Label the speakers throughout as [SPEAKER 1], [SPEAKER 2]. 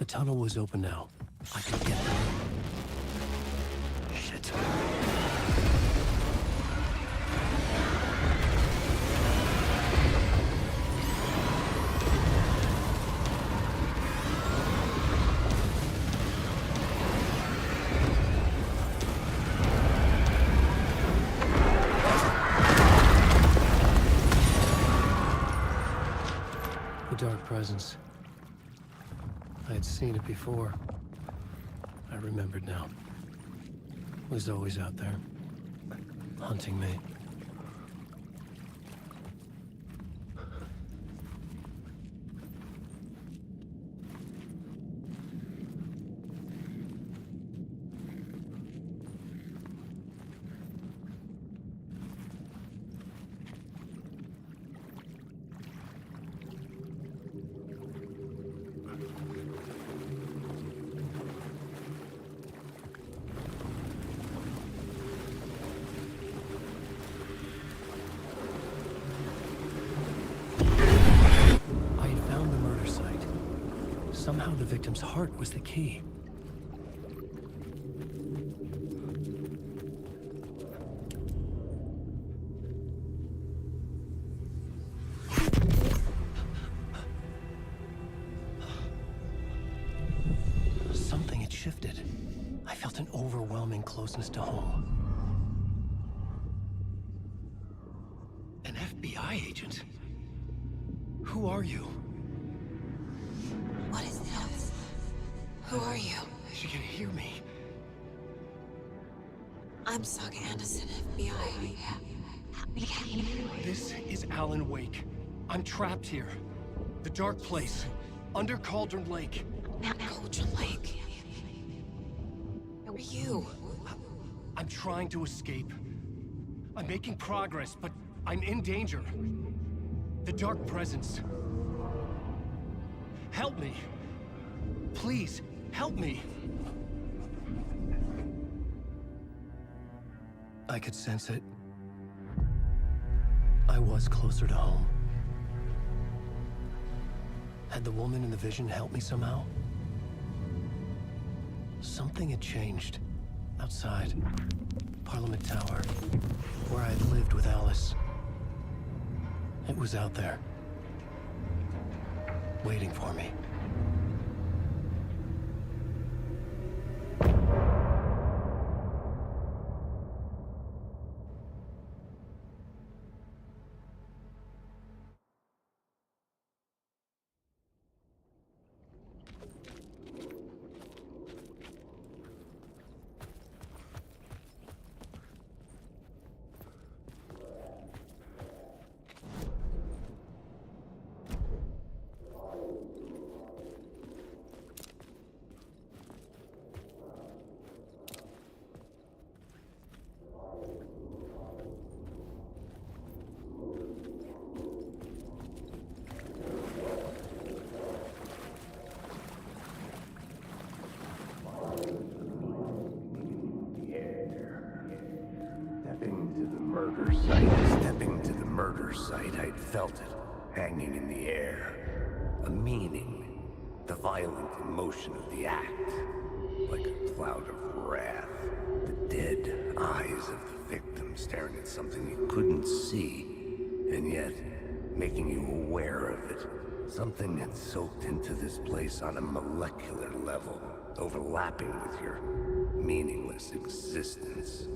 [SPEAKER 1] The tunnel was open now. I could get through. Shit. The dark presence. I had seen it before. I remembered now. It was always out there, hunting me. Somehow the victim's heart was the key. Something had shifted. I felt an overwhelming closeness to home. An FBI agent? Who are you?
[SPEAKER 2] What is this? Who are you?
[SPEAKER 1] She can hear me.
[SPEAKER 2] I'm Saga Anderson, FBI.
[SPEAKER 1] This is Alan Wake. I'm trapped here. The dark place. Under Cauldron Lake.
[SPEAKER 2] Cauldron Lake. Who are you?
[SPEAKER 1] I'm trying to escape. I'm making progress, but I'm in danger. The dark presence. Help me. Please, help me. I could sense it. I was closer to home. Had the woman in the vision helped me somehow? Something had changed. Outside. Parliament Tower. Where I had lived with Alice. It was out there. Waiting for me.
[SPEAKER 3] Stepping to the murder site, I'd felt it, hanging in the air. A meaning, the violent emotion of the act, like a cloud of wrath. The dead eyes of the victim staring at something you couldn't see, and yet making you aware of it. Something had soaked into this place on a molecular level, overlapping with your meaningless existence.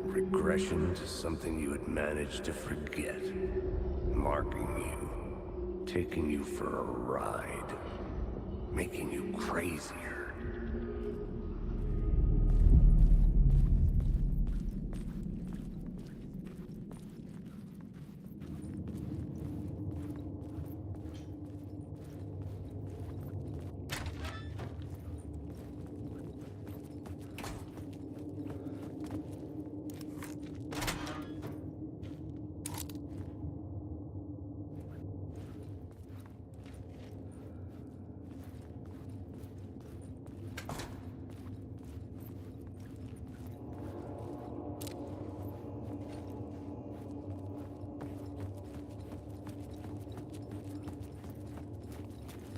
[SPEAKER 3] Regression to something you had managed to forget. Marking you. Taking you for a ride. Making you crazier.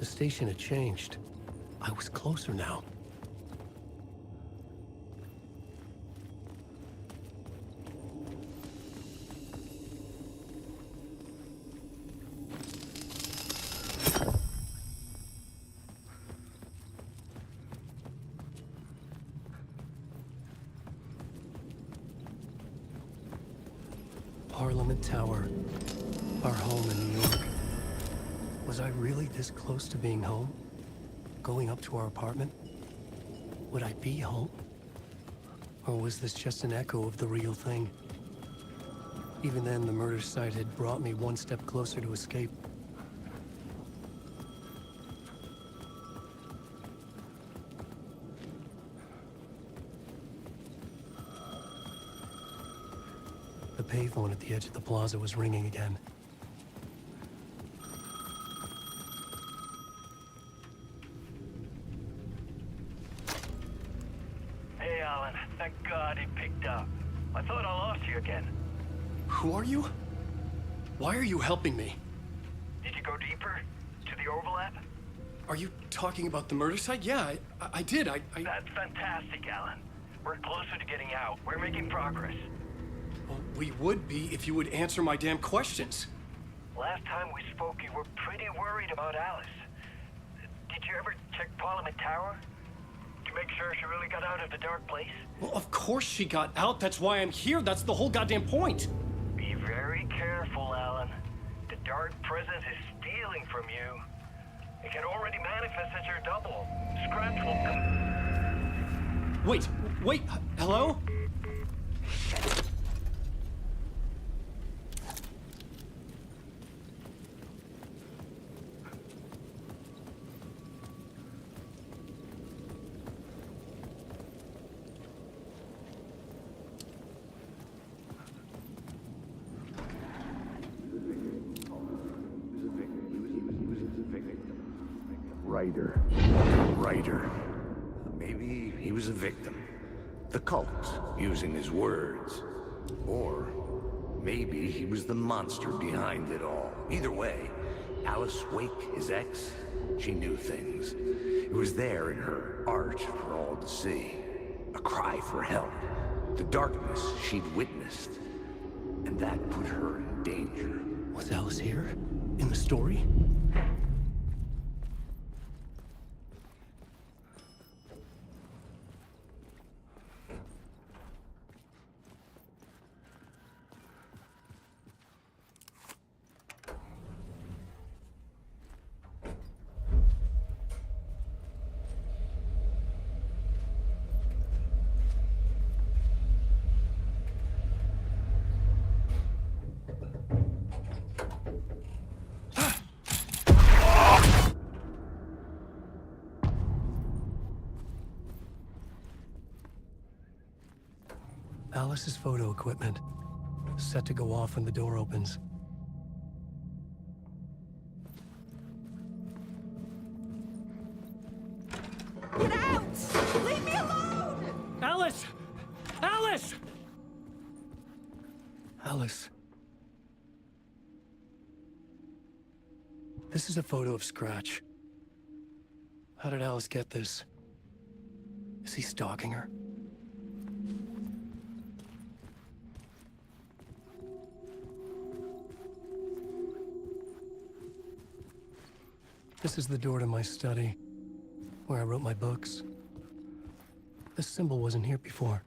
[SPEAKER 1] The station had changed. I was closer now. Parliament Tower. Our home in New York. Was I really this close to being home? Going up to our apartment? Would I be home? Or was this just an echo of the real thing? Even then, the murder site had brought me one step closer to escape. The payphone at the edge of the plaza was ringing again.
[SPEAKER 4] Hey, Alan. Thank God he picked up. I thought I lost you again.
[SPEAKER 1] Who are you? Why are you helping me?
[SPEAKER 4] Did you go deeper? To the overlap?
[SPEAKER 1] Are you talking about the murder site? Yeah, I did.
[SPEAKER 4] That's fantastic, Alan. We're closer to getting out. We're making progress.
[SPEAKER 1] Well, we would be if you would answer my damn questions.
[SPEAKER 4] Last time we spoke, you were pretty worried about Alice. Did you ever check Parliament Tower? To make sure she really got out of the dark place?
[SPEAKER 1] Well, of course she got out. That's why I'm here. That's the whole goddamn point.
[SPEAKER 4] Be very careful, Alan. The dark presence is stealing from you. It can already manifest as your double. Scratch will come...
[SPEAKER 1] Wait, hello?
[SPEAKER 3] Writer. Maybe he was a victim. The cult, using his words. Or maybe he was the monster behind it all. Either way, Alice Wake, his ex, she knew things. It was there in her art for all to see. A cry for help. The darkness she'd witnessed. And that put her in danger.
[SPEAKER 1] Was Alice here? In the story? Alice's photo equipment, set to go off when the door opens.
[SPEAKER 5] Get out! Leave me alone!
[SPEAKER 1] Alice! Alice! Alice. This is a photo of Scratch. How did Alice get this? Is he stalking her? This is the door to my study, where I wrote my books. This symbol wasn't here before.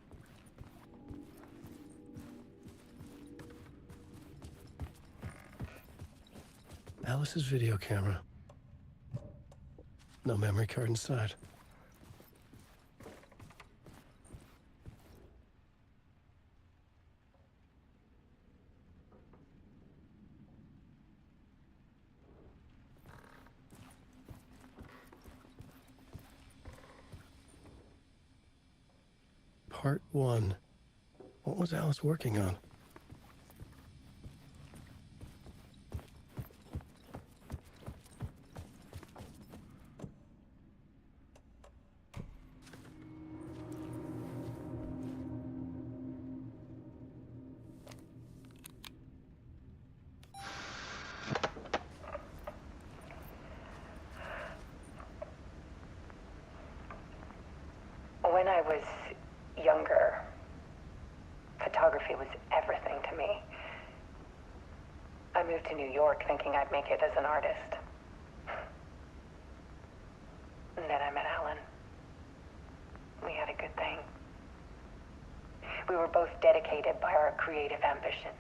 [SPEAKER 1] Alice's video camera. No memory card inside. Part 1. What was Alice working on?
[SPEAKER 6] moved to New York thinking I'd make it as an artist. And then I met Alan. We had a good thing. We were both dedicated by our creative ambitions.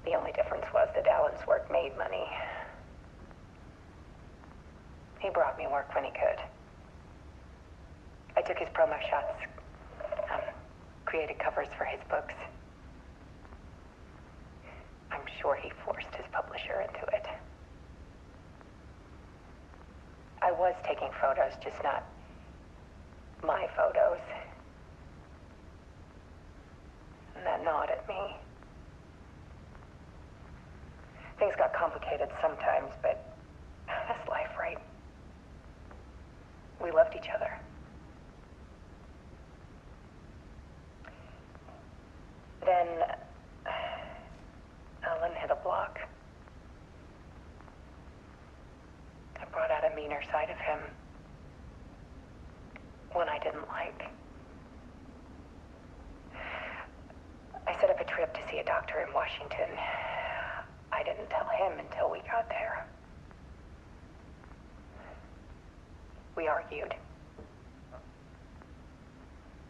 [SPEAKER 6] The only difference was that Alan's work made money. He brought me work when he could. I took his promo shots, created covers for his books. I'm sure he forced his publisher into it. I was taking photos, just not my photos. And that gnawed at me. Things got complicated sometimes, but that's life, right? We loved each other. Then Alan hit a block. I brought out a meaner side of him. One I didn't like. I set up a trip to see a doctor in Washington. I didn't tell him until we got there. We argued.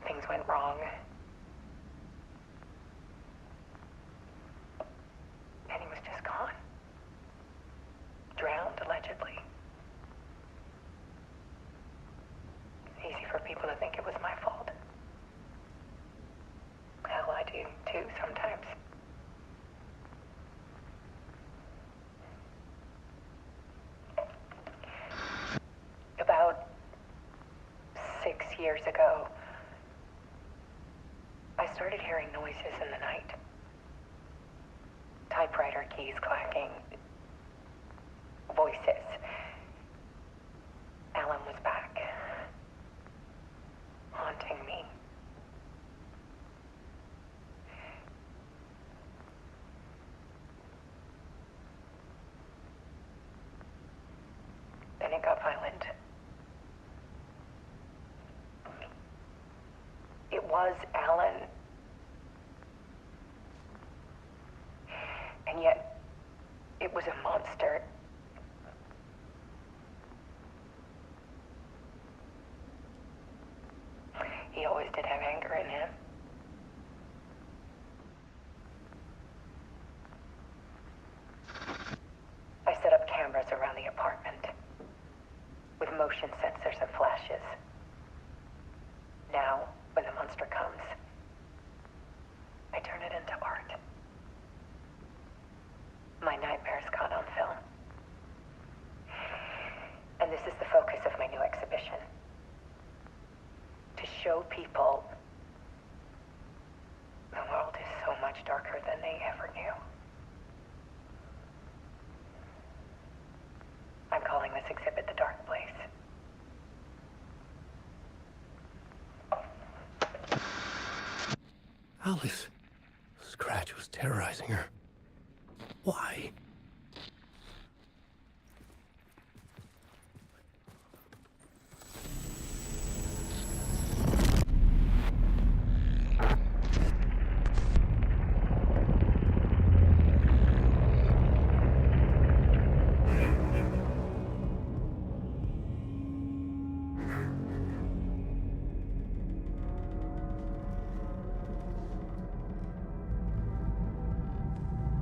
[SPEAKER 6] Things went wrong. And he was just gone. Drowned, allegedly. It's easy for people to think it was my fault. Hell, I do too sometimes. About 6 years ago, I started hearing noises in the night. Typewriter keys clacking. Voices. Alan was back. Haunting me. Then it got violent. It was Alan. And yet, it was a monster. He always did have anger in him. I set up cameras around the apartment with motion sensors and flashes. Now, when the monster comes, I turn it into art. My nightmares caught on film. And this is the focus of my new exhibition. To show people the world is so much darker than they ever knew. I'm calling this exhibit The Dark Place.
[SPEAKER 1] Alice. Scratch was terrorizing her. Why?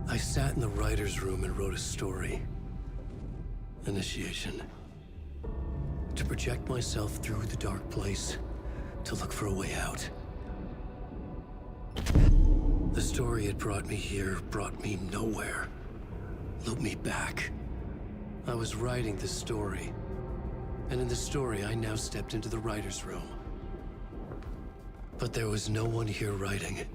[SPEAKER 1] I sat in the writer's room and wrote a story. Initiation. To project myself through the dark place, to look for a way out. The story had brought me here, brought me nowhere. Looped me back. I was writing the story. And in the story, I now stepped into the writer's room. But there was no one here writing it.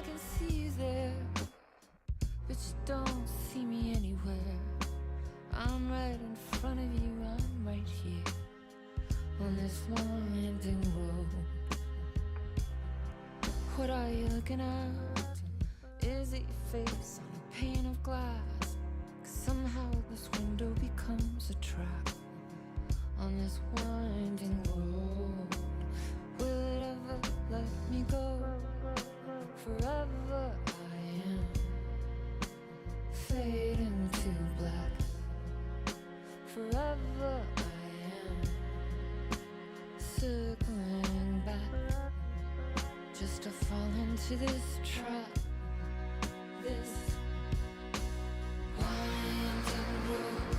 [SPEAKER 7] I can see you there, but you don't see me anywhere. I'm right in front of you, I'm right here on this winding road. What are you looking at? Is it your face on a pane of glass? 'Cause somehow this window becomes a trap on this winding road. Will it ever let me go? Forever I am fading to black. Forever I am circling back, just to fall into this trap, this winding road.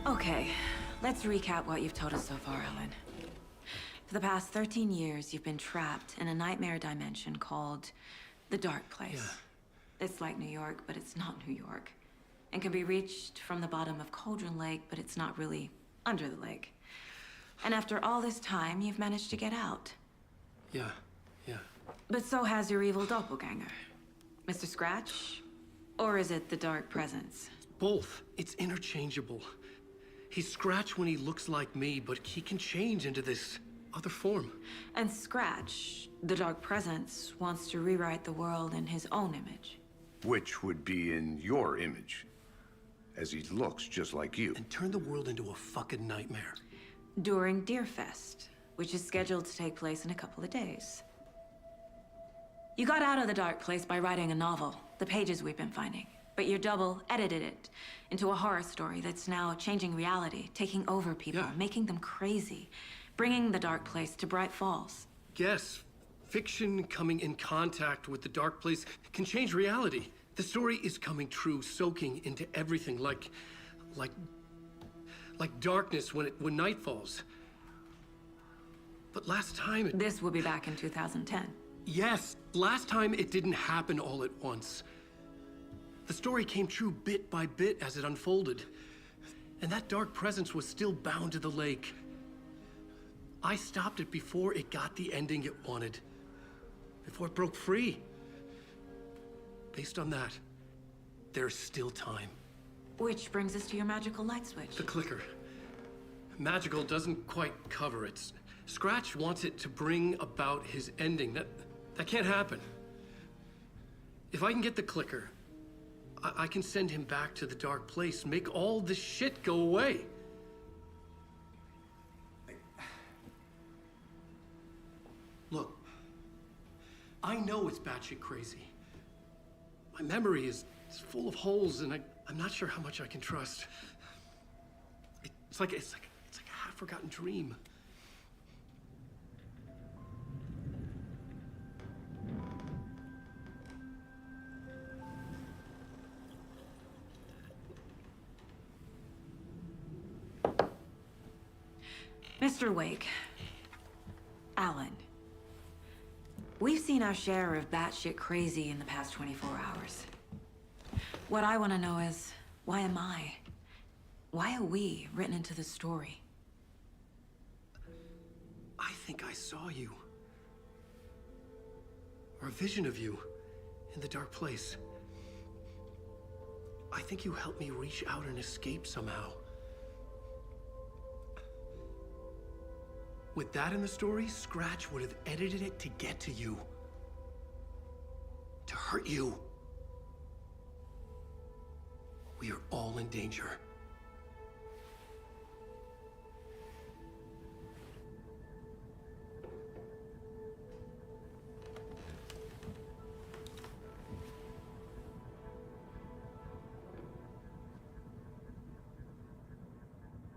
[SPEAKER 2] Okay, let's recap what you've told us so far, Ellen. For the past 13 years, you've been trapped in a nightmare dimension called the Dark Place.
[SPEAKER 1] Yeah.
[SPEAKER 2] It's like New York, but it's not New York. And can be reached from the bottom of Cauldron Lake, but it's not really under the lake. And after all this time, you've managed to get out.
[SPEAKER 1] Yeah.
[SPEAKER 2] But so has your evil doppelganger. Mr. Scratch? Or is it the Dark Presence?
[SPEAKER 1] Both. It's interchangeable. He's Scratch when he looks like me, but he can change into this other form.
[SPEAKER 2] And Scratch, the Dark Presence, wants to rewrite the world in his own image.
[SPEAKER 3] Which would be in your image, as he looks just like you.
[SPEAKER 1] And turn the world into a fucking nightmare.
[SPEAKER 2] During Deerfest, which is scheduled to take place in a couple of days. You got out of the Dark Place by writing a novel, the pages we've been finding. But your double edited it into a horror story that's now changing reality, taking over people,
[SPEAKER 1] Yeah.
[SPEAKER 2] making them crazy, bringing the Dark Place to Bright Falls.
[SPEAKER 1] Yes, fiction coming in contact with the Dark Place can change reality. The story is coming true, soaking into everything like darkness when night falls. But last time
[SPEAKER 2] This will be back in 2010.
[SPEAKER 1] Yes, last time it didn't happen all at once. The story came true bit by bit as it unfolded. And that dark presence was still bound to the lake. I stopped it before it got the ending it wanted. Before it broke free. Based on that, there's still time.
[SPEAKER 2] Which brings us to your magical light switch.
[SPEAKER 1] The clicker. Magical doesn't quite cover it. Scratch wants it to bring about his ending. That can't happen. If I can get the clicker, I can send him back to the Dark Place, make all this shit go away. Look, I know it's batshit crazy. My memory is full of holes, and I'm not sure how much I can trust. It's like a half-forgotten dream.
[SPEAKER 2] Mr. Wake, Alan, we've seen our share of batshit crazy in the past 24 hours. What I want to know is, why am I? Why are we written into the story?
[SPEAKER 1] I think I saw you. Or a vision of you in the Dark Place. I think you helped me reach out and escape somehow. With that in the story, Scratch would have edited it to get to you. To hurt you. We are all in danger.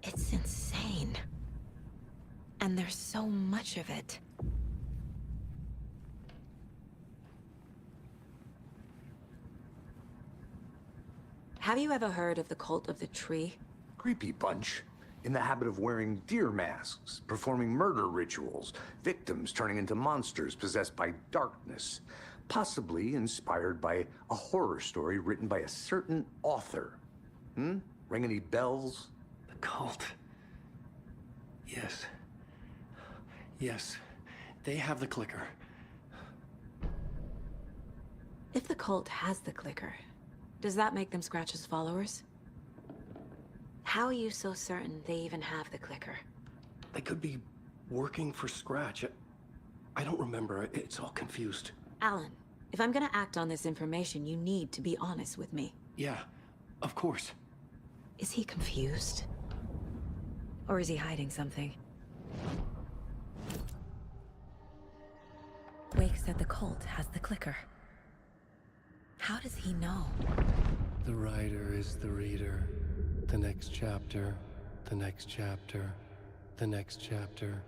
[SPEAKER 2] It's insane. And there's so much of it. Have you ever heard of the Cult of the Tree?
[SPEAKER 3] Creepy bunch. In the habit of wearing deer masks, performing murder rituals, victims turning into monsters possessed by darkness. Possibly inspired by a horror story written by a certain author. Ring any bells?
[SPEAKER 1] The cult. Yes. Yes. They have the clicker.
[SPEAKER 2] If the cult has the clicker, does that make them Scratch's followers? How are you so certain they even have the clicker?
[SPEAKER 1] They could be working for Scratch. I don't remember. It's all confused.
[SPEAKER 2] Alan, if I'm gonna act on this information, you need to be honest with me.
[SPEAKER 1] Yeah, of course.
[SPEAKER 2] Is he confused? Or is he hiding something? Wake said the cult has the clicker. How does he know?
[SPEAKER 1] The writer is the reader. The next chapter, the next chapter, the next chapter.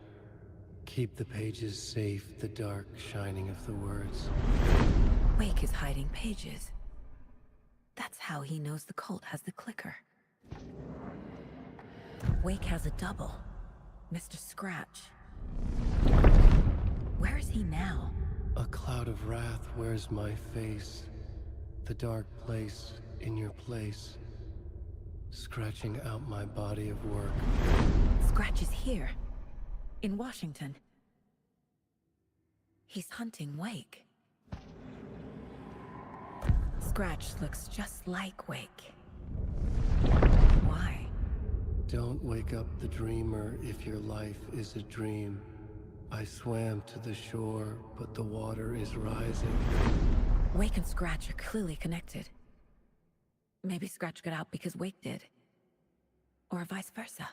[SPEAKER 1] Keep the pages safe, the dark shining of the words.
[SPEAKER 2] Wake is hiding pages. That's how he knows the cult has the clicker. Wake has a double. Mr. Scratch. Where is he now?
[SPEAKER 1] A cloud of wrath wears my face. The dark place in your place. Scratching out my body of work.
[SPEAKER 2] Scratch is here. In Washington. He's hunting Wake. Scratch looks just like Wake. Why?
[SPEAKER 1] Don't wake up the dreamer if your life is a dream. I swam to the shore, but the water is rising.
[SPEAKER 2] Wake and Scratch are clearly connected. Maybe Scratch got out because Wake did. Or vice versa.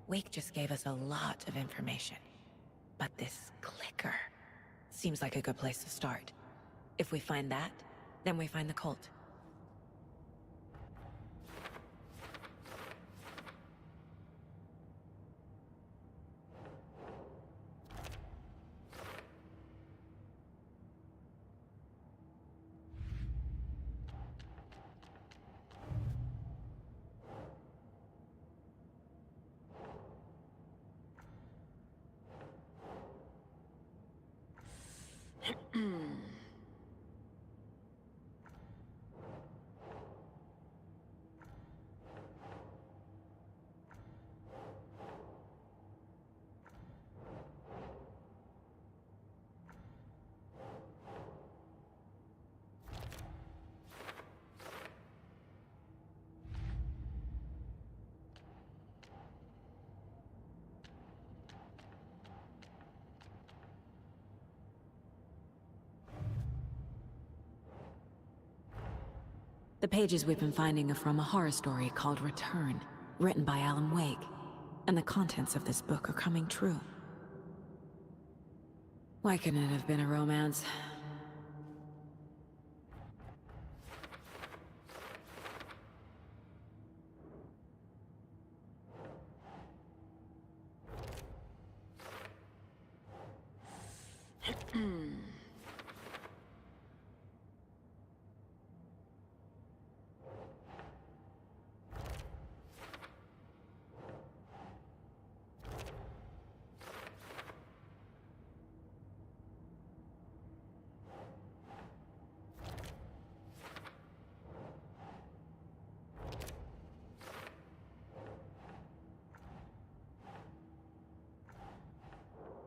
[SPEAKER 2] Wake just gave us a lot of information. But this clicker seems like a good place to start. If we find that, then we find the cult. The pages we've been finding are from a horror story called Return, written by Alan Wake. And the contents of this book are coming true. Why couldn't it have been a romance?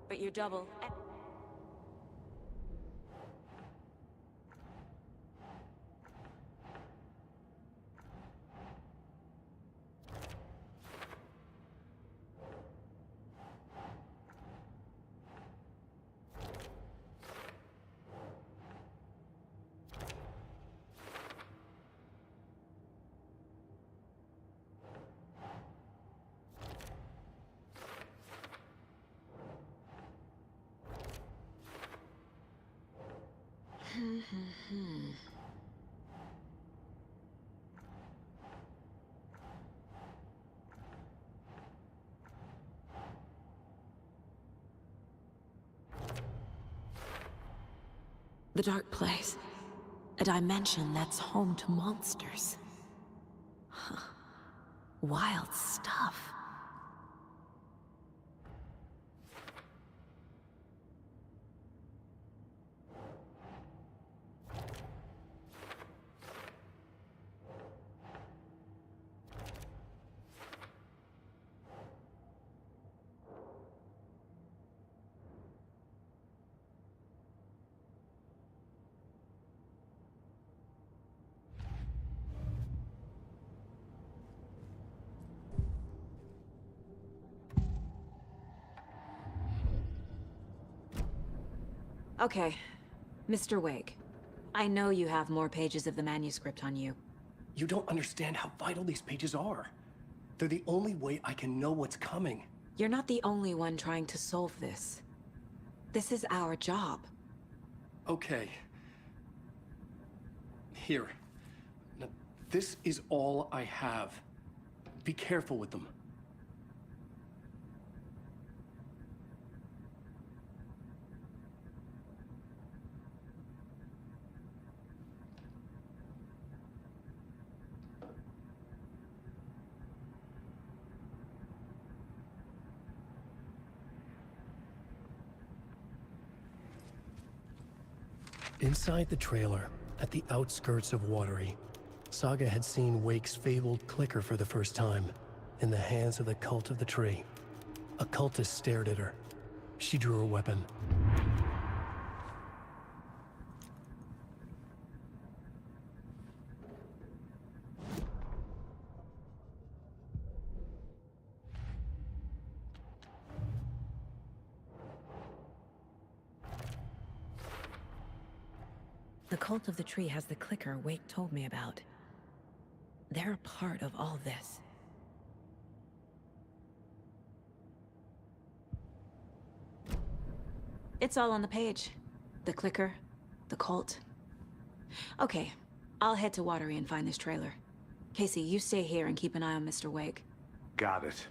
[SPEAKER 2] But you're double. The dark place. A dimension that's home to monsters. Huh. Wild stuff. Okay, Mr. Wake. I know you have more pages of the manuscript on you.
[SPEAKER 1] You don't understand how vital these pages are. They're the only way I can know what's coming.
[SPEAKER 2] You're not the only one trying to solve this. This is our job.
[SPEAKER 1] Okay. Here. Now, this is all I have. Be careful with them. Inside the trailer, at the outskirts of Watery, Saga had seen Wake's fabled clicker for the first time, in the hands of the Cult of the Tree. A cultist stared at her. She drew a weapon.
[SPEAKER 2] The Cult of the Tree has the clicker Wake told me about. They're a part of all this. It's all on the page. The clicker, the cult. Okay, I'll head to Watery and find this trailer. Casey, you stay here and keep an eye on Mr. Wake.
[SPEAKER 3] Got it.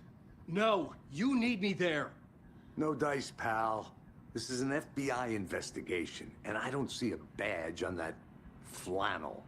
[SPEAKER 1] No, you need me there.
[SPEAKER 3] No dice, pal. This is an FBI investigation, and I don't see a badge on that flannel.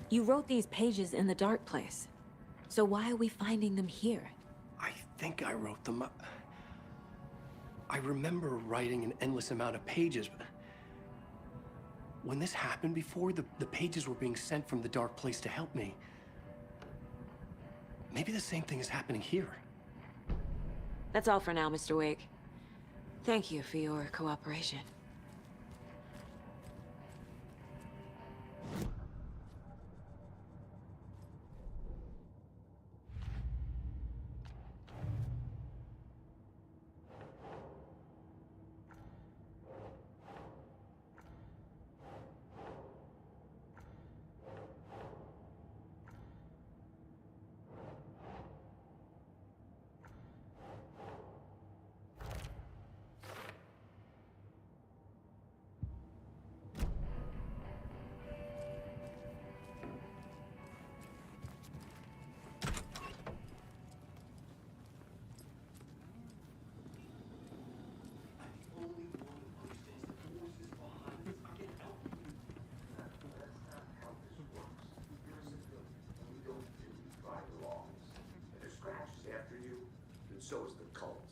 [SPEAKER 2] You wrote these pages in the dark place. So why are we finding them here?
[SPEAKER 1] I think I wrote them. I remember writing an endless amount of pages, but when this happened before, the pages were being sent from the dark place to help me. Maybe the same thing is happening here.
[SPEAKER 2] That's all for now, Mr. Wake. Thank you for your cooperation.
[SPEAKER 3] So is the cult.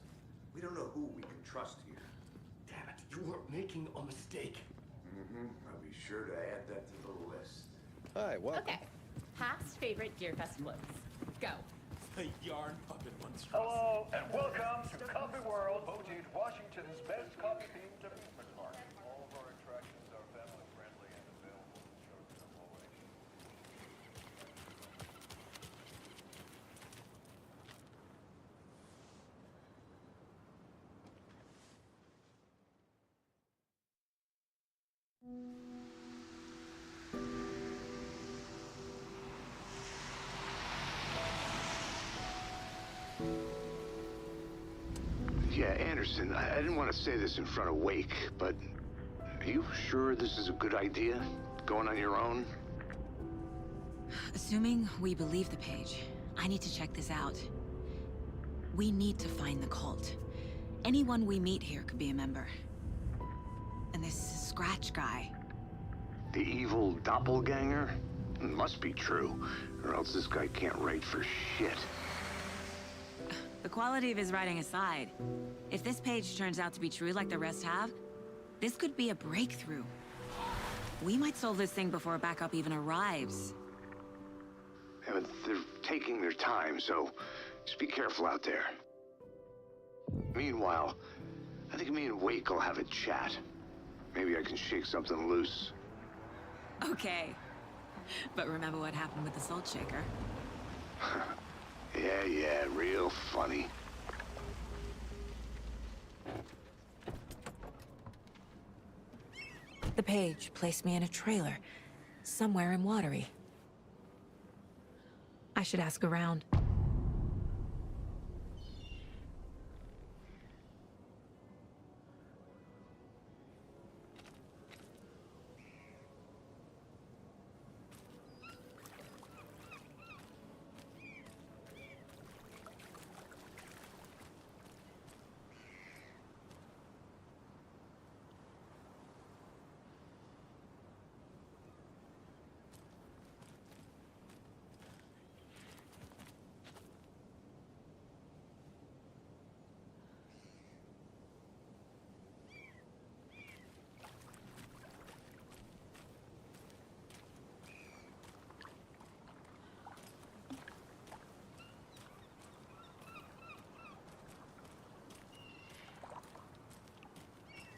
[SPEAKER 3] We don't know who we can trust here.
[SPEAKER 1] Damn it, you are making a mistake.
[SPEAKER 3] I'll be sure to add that to the list.
[SPEAKER 8] Hi, welcome.
[SPEAKER 9] Okay. Past favorite Deerfest floats. Go.
[SPEAKER 10] The yarn puppet monstrosity.
[SPEAKER 4] Hello, and welcome to Coffee World, voted Washington's best coffee-themed amusement park. All of our attractions are family-friendly and available to children.
[SPEAKER 8] Yeah, Anderson, I didn't want to say this in front of Wake, but are you sure this is a good idea? Going on your own?
[SPEAKER 2] Assuming we believe the page, I need to check this out. We need to find the cult. Anyone we meet here could be a member. And this Scratch guy.
[SPEAKER 8] The evil doppelganger? Must be true, or else this guy can't write for shit.
[SPEAKER 2] The quality of his writing aside, if this page turns out to be true like the rest have, this could be a breakthrough. We might solve this thing before backup even arrives.
[SPEAKER 8] Yeah, but they're taking their time, so just be careful out there. Meanwhile, I think me and Wake will have a chat. Maybe I can shake something loose.
[SPEAKER 2] Okay. But remember what happened with the Salt Shaker?
[SPEAKER 8] Yeah, real funny.
[SPEAKER 2] The page placed me in a trailer, somewhere in Watery. I should ask around.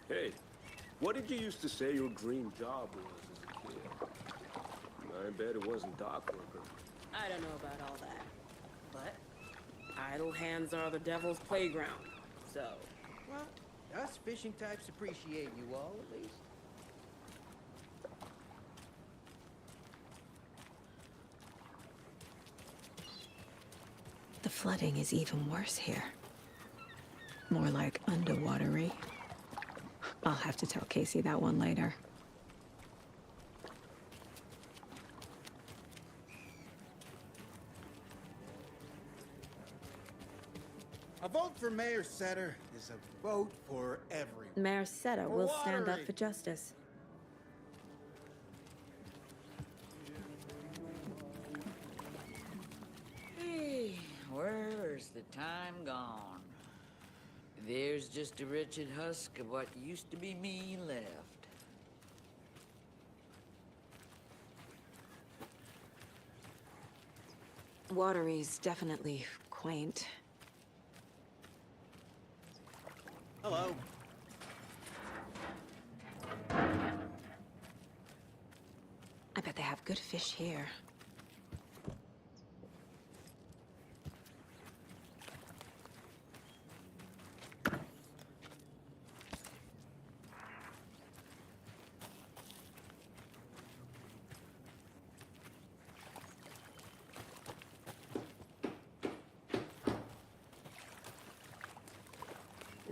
[SPEAKER 10] Hey, what did you used to say your dream job was as a kid? I bet it wasn't dock worker.
[SPEAKER 11] I don't know about all that. But idle hands are the devil's playground. So,
[SPEAKER 12] well, us fishing types appreciate you all, at least.
[SPEAKER 2] The flooding is even worse here. More like underwatery. I'll have to tell Casey that one later.
[SPEAKER 12] A vote for Mayor Setter is a vote for everyone.
[SPEAKER 2] Mayor Setter will stand up for justice.
[SPEAKER 13] Hey, where's the time gone? There's just a wretched husk of what used to be me left.
[SPEAKER 2] Watery's definitely quaint.
[SPEAKER 12] Hello.
[SPEAKER 2] I bet they have good fish here.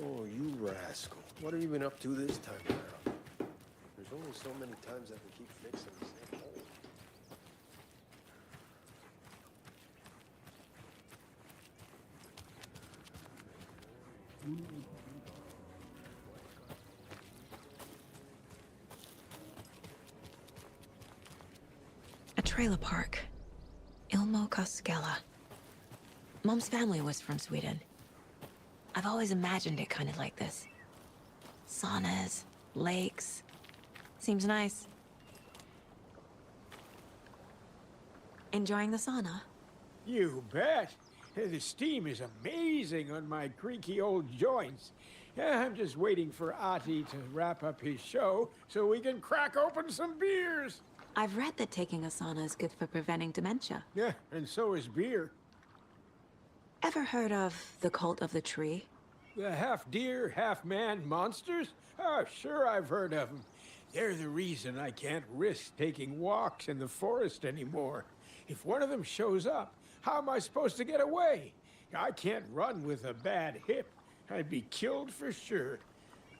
[SPEAKER 10] Oh, you rascal. What have you been up to this time around? There's only so many times I can keep fixing the same hole.
[SPEAKER 2] A trailer park. Ilmo Koskela. Mom's family was from Sweden. I've always imagined it kind of like this. Saunas, lakes. Seems nice. Enjoying the sauna?
[SPEAKER 14] You bet. The steam is amazing on my creaky old joints. I'm just waiting for Ati to wrap up his show so we can crack open some beers.
[SPEAKER 2] I've read that taking a sauna is good for preventing dementia.
[SPEAKER 14] Yeah, and so is beer.
[SPEAKER 2] Ever heard of the Cult of the Tree?
[SPEAKER 14] The half-deer, half-man monsters? Oh, sure I've heard of them. They're the reason I can't risk taking walks in the forest anymore. If one of them shows up, how am I supposed to get away? I can't run with a bad hip. I'd be killed for sure.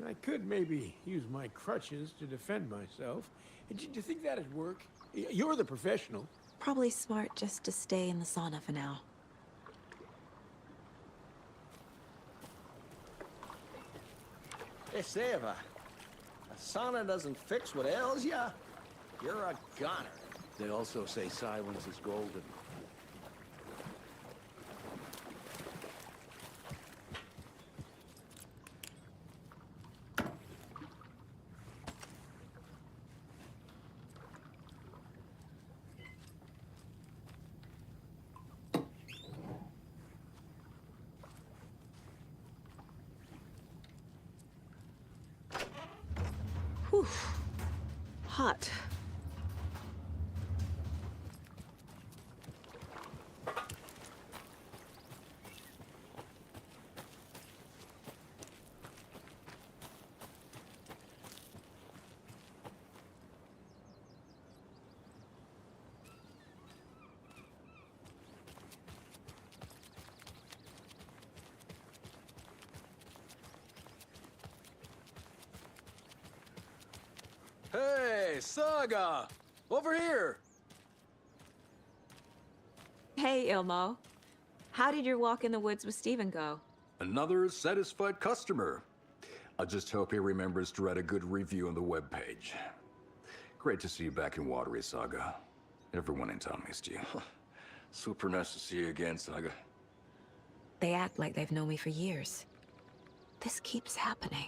[SPEAKER 14] I could maybe use my crutches to defend myself. Do you think that'd work? You're the professional.
[SPEAKER 2] Probably smart just to stay in the sauna for now.
[SPEAKER 15] They say if a sauna doesn't fix what ails ya, you're a goner.
[SPEAKER 16] They also say silence is golden.
[SPEAKER 5] Whew. Hot.
[SPEAKER 15] Hey, Saga! Over here!
[SPEAKER 2] Hey, Ilmo. How did your walk in the woods with Steven go?
[SPEAKER 17] Another satisfied customer. I just hope he remembers to write a good review on the webpage. Great to see you back in Watery, Saga. Everyone in town missed you.
[SPEAKER 16] Super nice to see you again, Saga.
[SPEAKER 2] They act like they've known me for years. This keeps happening.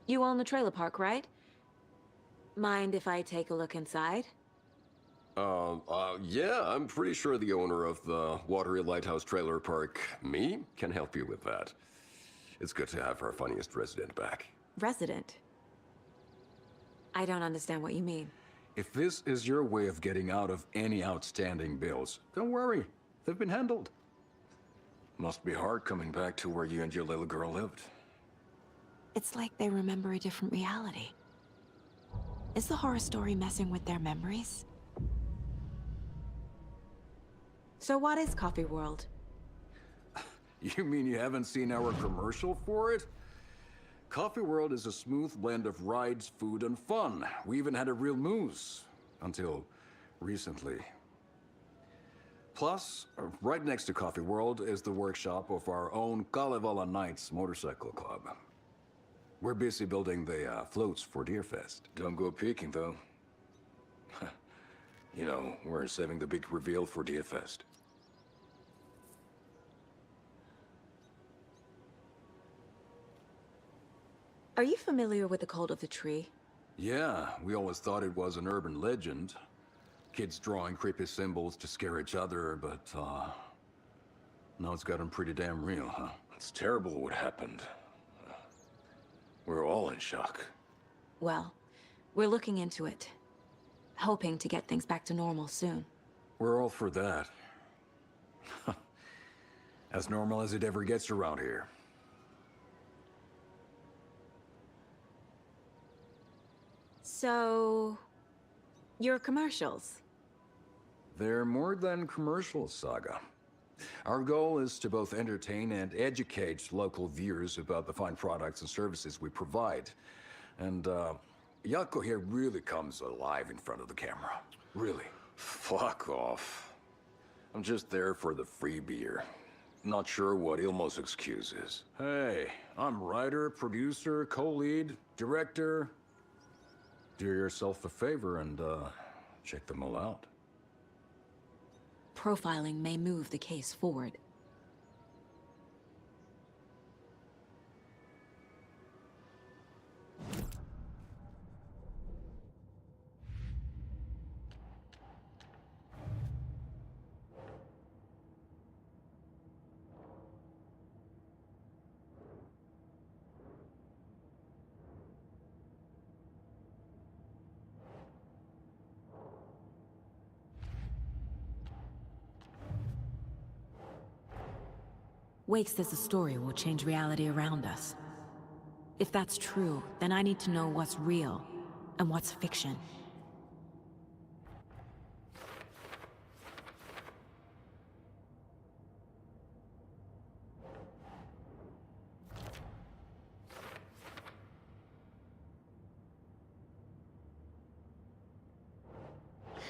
[SPEAKER 2] You own the trailer park, right? Mind if I take a look inside?
[SPEAKER 18] Yeah, I'm pretty sure the owner of the Watery Lighthouse Trailer Park, me, can help you with that. It's good to have our funniest resident back.
[SPEAKER 2] Resident? I don't understand what you mean.
[SPEAKER 17] If this is your way of getting out of any outstanding bills, don't worry. They've been handled.
[SPEAKER 16] Must be hard coming back to where you and your little girl lived.
[SPEAKER 2] It's like they remember a different reality. Is the horror story messing with their memories? So what is Coffee World?
[SPEAKER 17] You mean you haven't seen our commercial for it? Coffee World is a smooth blend of rides, food, and fun. We even had a real moose. Until recently. Plus, right next to Coffee World is the workshop of our own Kalevala Knights Motorcycle Club. We're busy building the floats for Deerfest.
[SPEAKER 16] Don't go peeking, though. You know, we're saving the big reveal for Deerfest.
[SPEAKER 2] Are you familiar with the Cult of the Tree?
[SPEAKER 17] Yeah, we always thought it was an urban legend. Kids drawing creepy symbols to scare each other, but, now it's gotten pretty damn real, huh?
[SPEAKER 16] It's terrible what happened. We're all in shock.
[SPEAKER 2] Well, we're looking into it. Hoping to get things back to normal soon.
[SPEAKER 17] We're all for that. As normal as it ever gets around here.
[SPEAKER 2] So... your commercials?
[SPEAKER 17] They're more than commercials, Saga. Our goal is to both entertain and educate local viewers about the fine products and services we provide. And, Yako here really comes alive in front of the camera. Really.
[SPEAKER 16] Fuck off. I'm just there for the free beer. Not sure what Ilmo's excuse is.
[SPEAKER 17] Hey, I'm writer, producer, co-lead, director. Do yourself a favor and, check them all out.
[SPEAKER 2] Profiling may move the case forward. Wake says the story will change reality around us. If that's true, then I need to know what's real and what's fiction.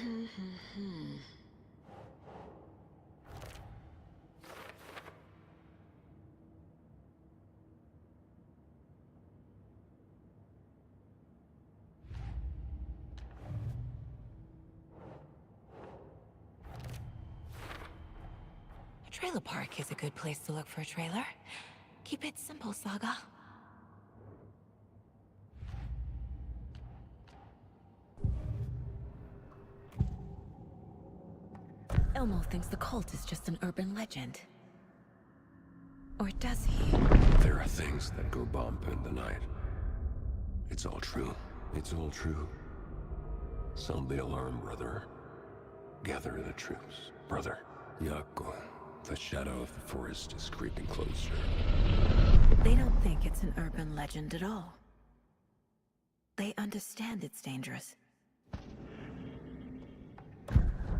[SPEAKER 2] A trailer park is a good place to look for a trailer. Keep it simple, Saga. Elmo thinks the cult is just an urban legend. Or does he?
[SPEAKER 18] There are things that go bump in the night. It's all true. It's all true. Sound the alarm, brother. Gather the troops, brother. Yako, the shadow of the forest is creeping closer.
[SPEAKER 2] They don't think it's an urban legend at all. They understand it's dangerous.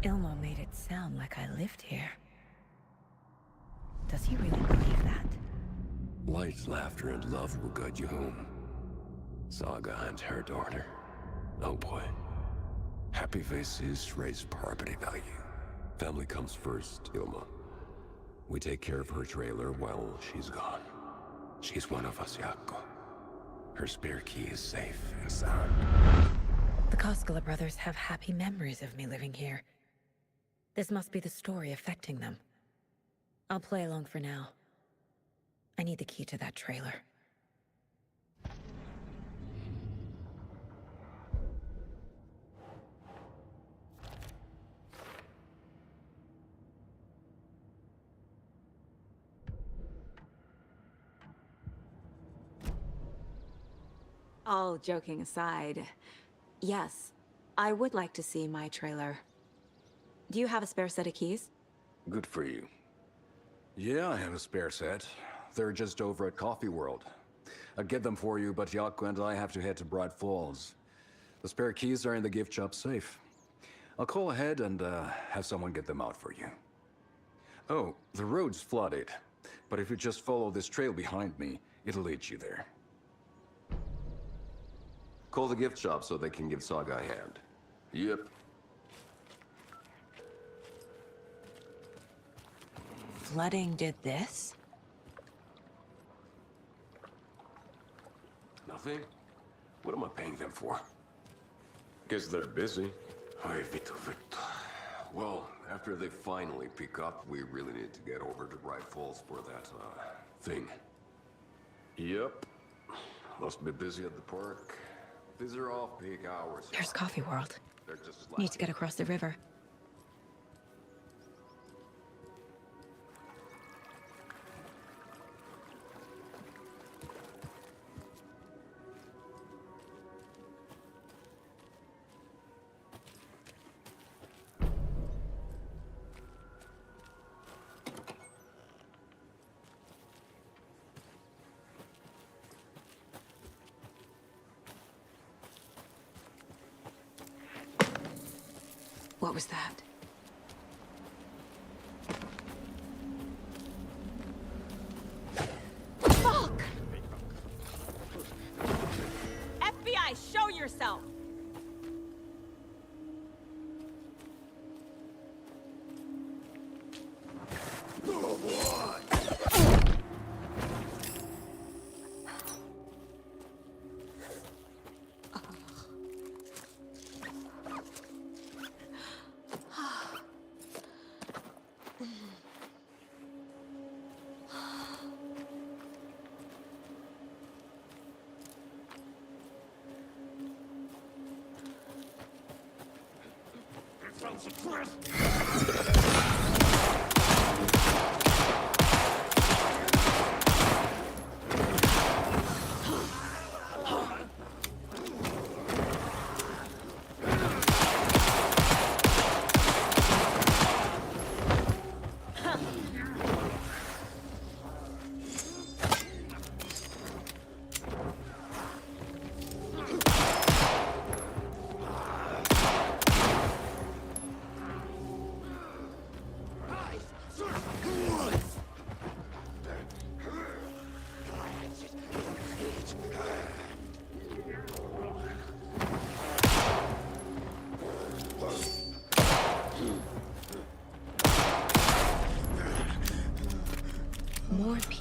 [SPEAKER 2] Ilmo made it sound like I lived here. Does he really believe that?
[SPEAKER 18] Light, laughter, and love will guide you home. Saga and her daughter. Oh boy. Happy faces raise property value. Family comes first, Ilma. We take care of her trailer while she's gone. She's one of us, Yako. Her spare key is safe and sound.
[SPEAKER 2] The Koskela brothers have happy memories of me living here. This must be the story affecting them. I'll play along for now. I need the key to that trailer. All joking aside, yes, I would like to see my trailer. Do you have a spare set of keys?
[SPEAKER 17] Good for you. Yeah, I have a spare set. They're just over at Coffee World. I'd get them for you, but Yako and I have to head to Bright Falls. The spare keys are in the gift shop safe. I'll call ahead and have someone get them out for you. Oh, the road's flooded, but if you just follow this trail behind me, it'll lead you there.
[SPEAKER 18] Call the gift shop so they can give Saga a hand. Yep.
[SPEAKER 2] Flooding did this?
[SPEAKER 18] Nothing? What am I paying them for? Guess they're busy. Ay, Vito. Well, after they finally pick up, we really need to get over to Bright Falls for that, thing. Yep. Must be busy at the park. These are off-peak hours.
[SPEAKER 2] There's Coffee World.
[SPEAKER 18] They're just
[SPEAKER 2] Need to get across the river. What was that?
[SPEAKER 5] Fuck! FBI, show yourself!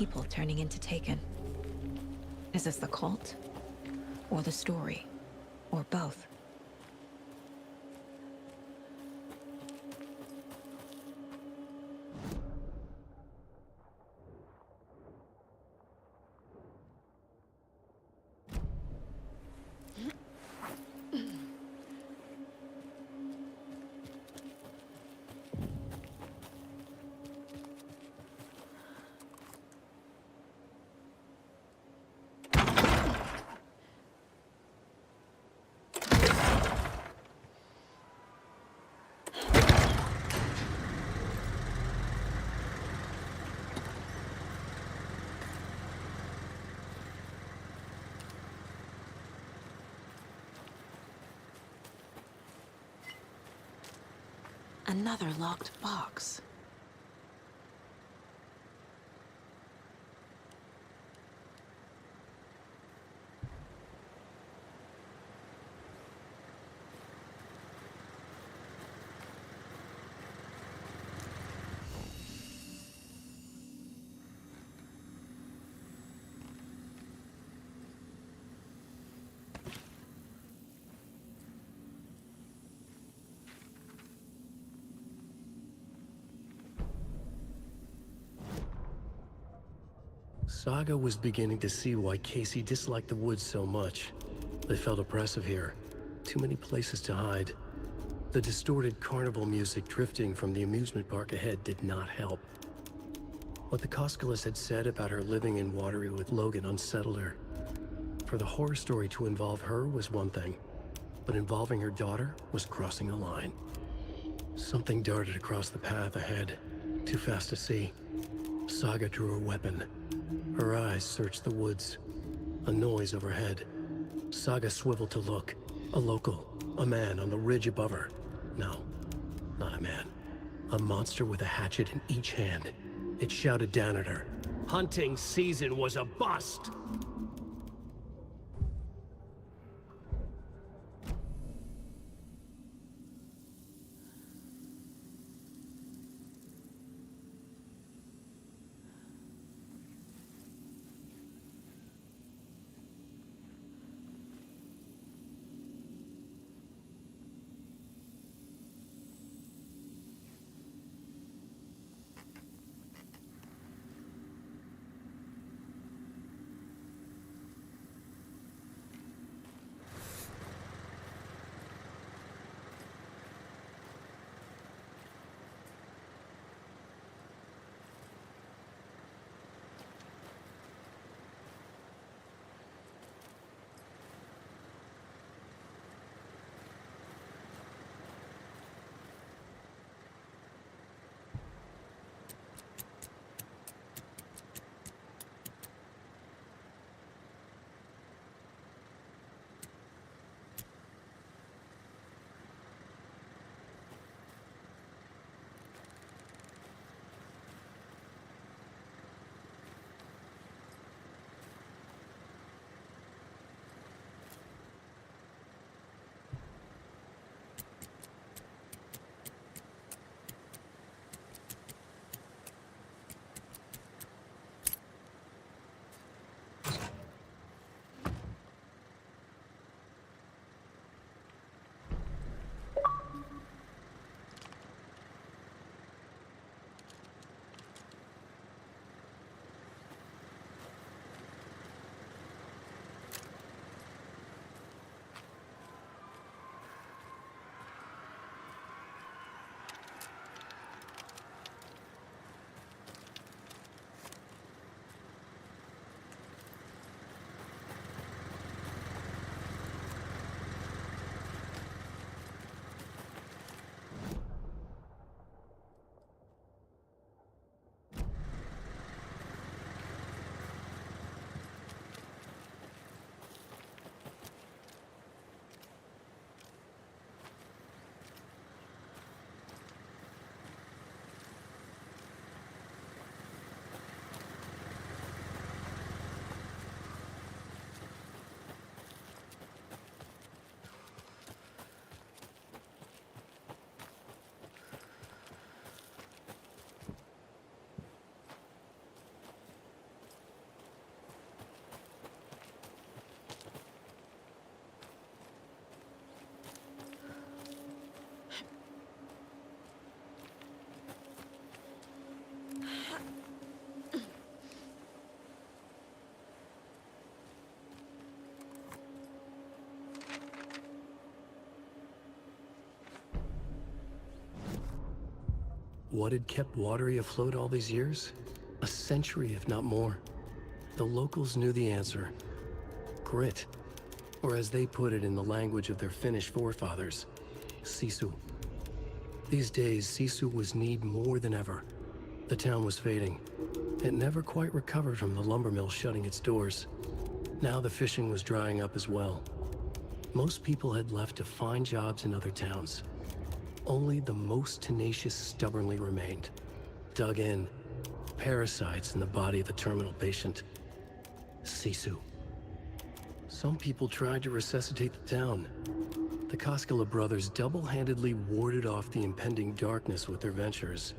[SPEAKER 2] people turning into Taken. Is this the cult? Or the story? Or both? Another locked box.
[SPEAKER 1] Saga was beginning to see why Casey disliked the woods so much. They felt oppressive here. Too many places to hide. The distorted carnival music drifting from the amusement park ahead did not help. What the Koskalas had said about her living in Watery with Logan unsettled her. For the horror story to involve her was one thing, but involving her daughter was crossing a line. Something darted across the path ahead, too fast to see. Saga drew her weapon. Her eyes searched the woods. A noise overhead. Saga swiveled to look. A local. A man on the ridge above her. No, not a man. A monster with a hatchet in each hand. It shouted down at her. Hunting season was a bust! What had kept Watery afloat all these years? A century, if not more. The locals knew the answer. Grit. Or as they put it in the language of their Finnish forefathers, sisu. These days, sisu was needed more than ever. The town was fading. It never quite recovered from the lumber mill shutting its doors. Now the fishing was drying up as well. Most people had left to find jobs in other towns. Only the most tenacious stubbornly remained. Dug in. Parasites in the body of a terminal patient. Sisu. Some people tried to resuscitate the town. The Koskela brothers double-handedly warded off the impending darkness with their ventures.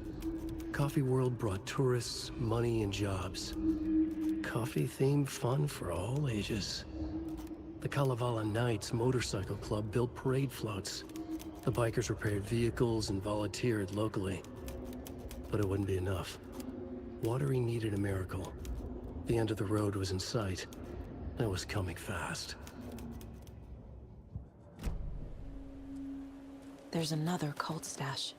[SPEAKER 1] Coffee World brought tourists, money, and jobs. Coffee-themed fun for all ages. The Kalevala Knights Motorcycle Club built parade floats. The bikers repaired vehicles and volunteered locally. But it wouldn't be enough. Watery needed a miracle. The end of the road was in sight. And it was coming fast.
[SPEAKER 2] There's another cult stash.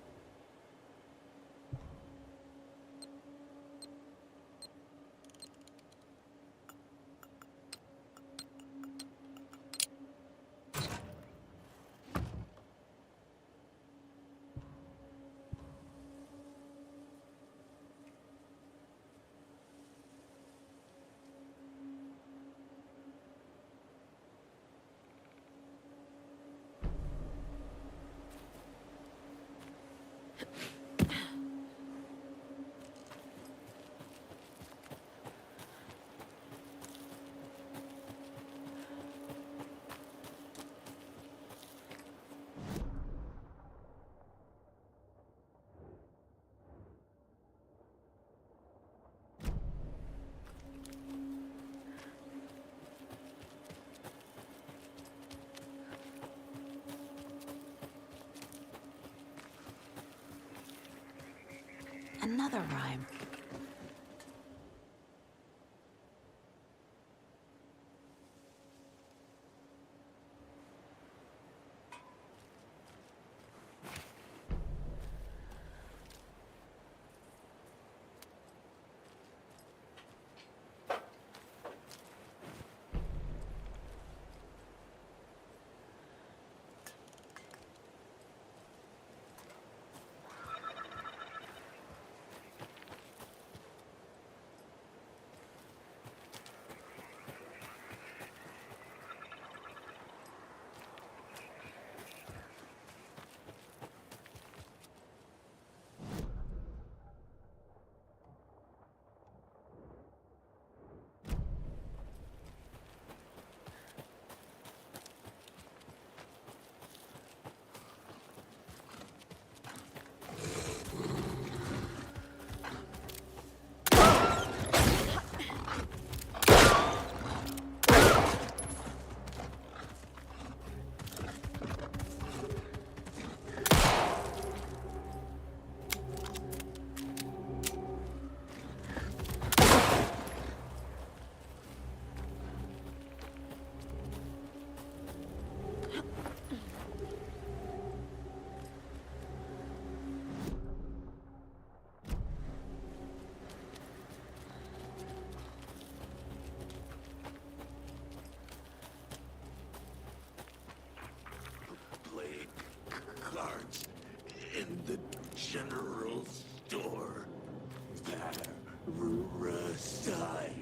[SPEAKER 2] Another rhyme.
[SPEAKER 18] Cards in the general store. Parasite.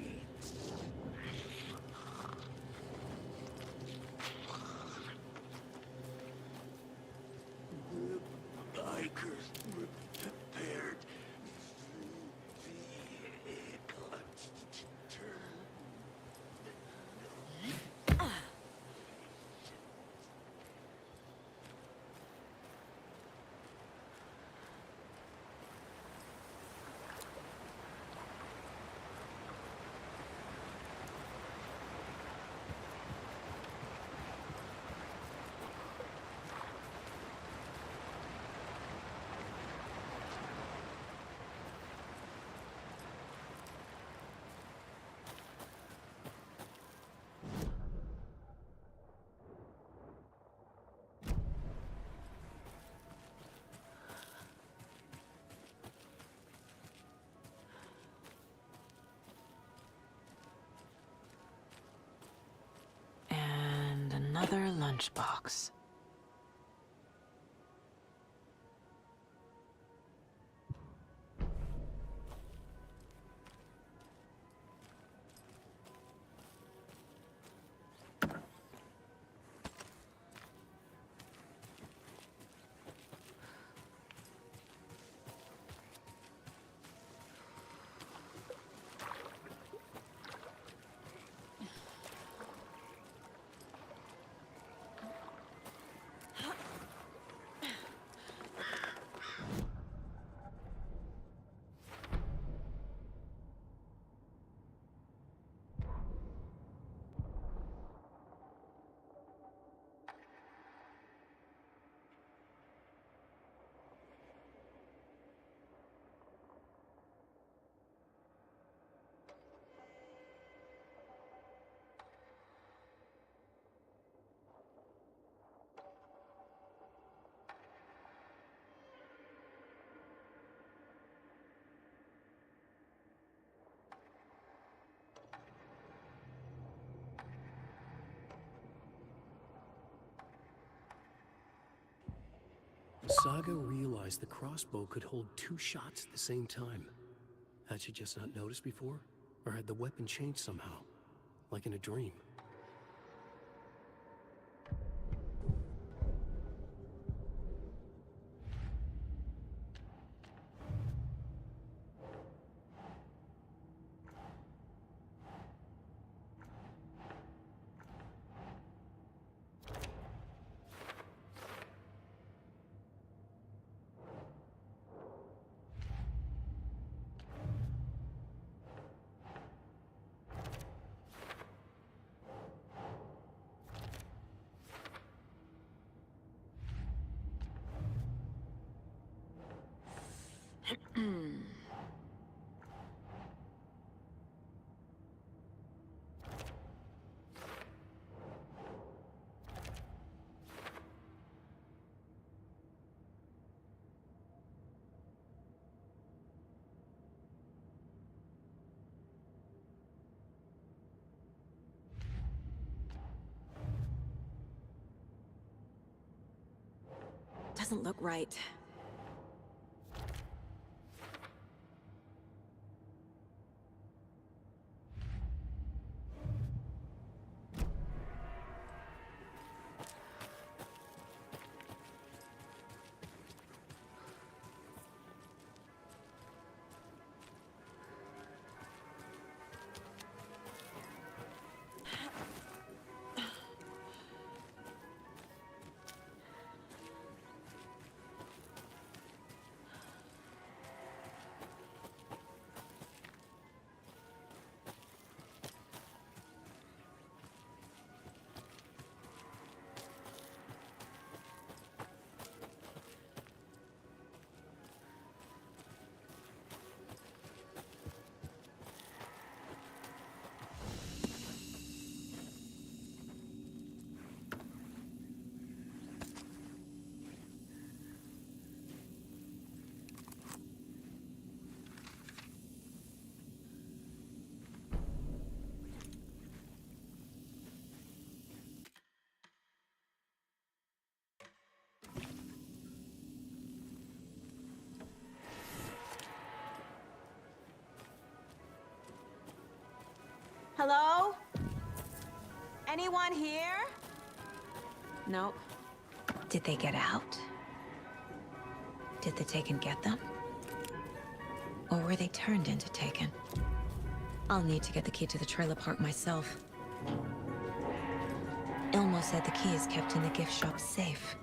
[SPEAKER 18] The bikers prepared
[SPEAKER 2] Mother lunchbox.
[SPEAKER 1] Saga realized the crossbow could hold 2 shots at the same time. Had she just not noticed before? Or had the weapon changed somehow? Like in a dream?
[SPEAKER 2] Doesn't look right.
[SPEAKER 5] Hello? Anyone here?
[SPEAKER 2] Nope. Did they get out? Did the Taken get them? Or were they turned into Taken? I'll need to get the key to the trailer park myself. Ilmo said the key is kept in the gift shop safe.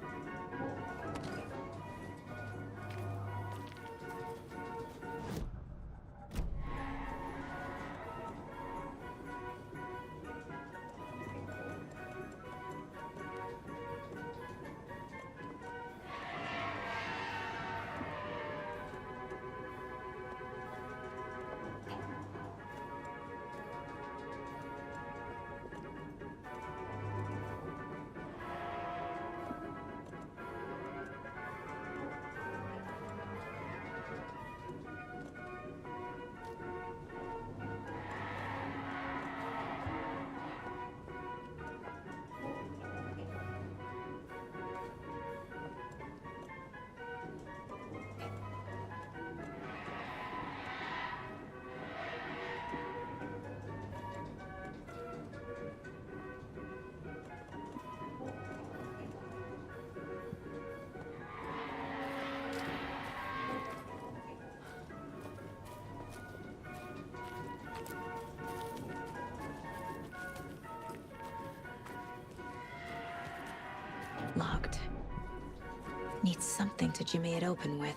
[SPEAKER 2] Locked. Need something to jimmy it open with.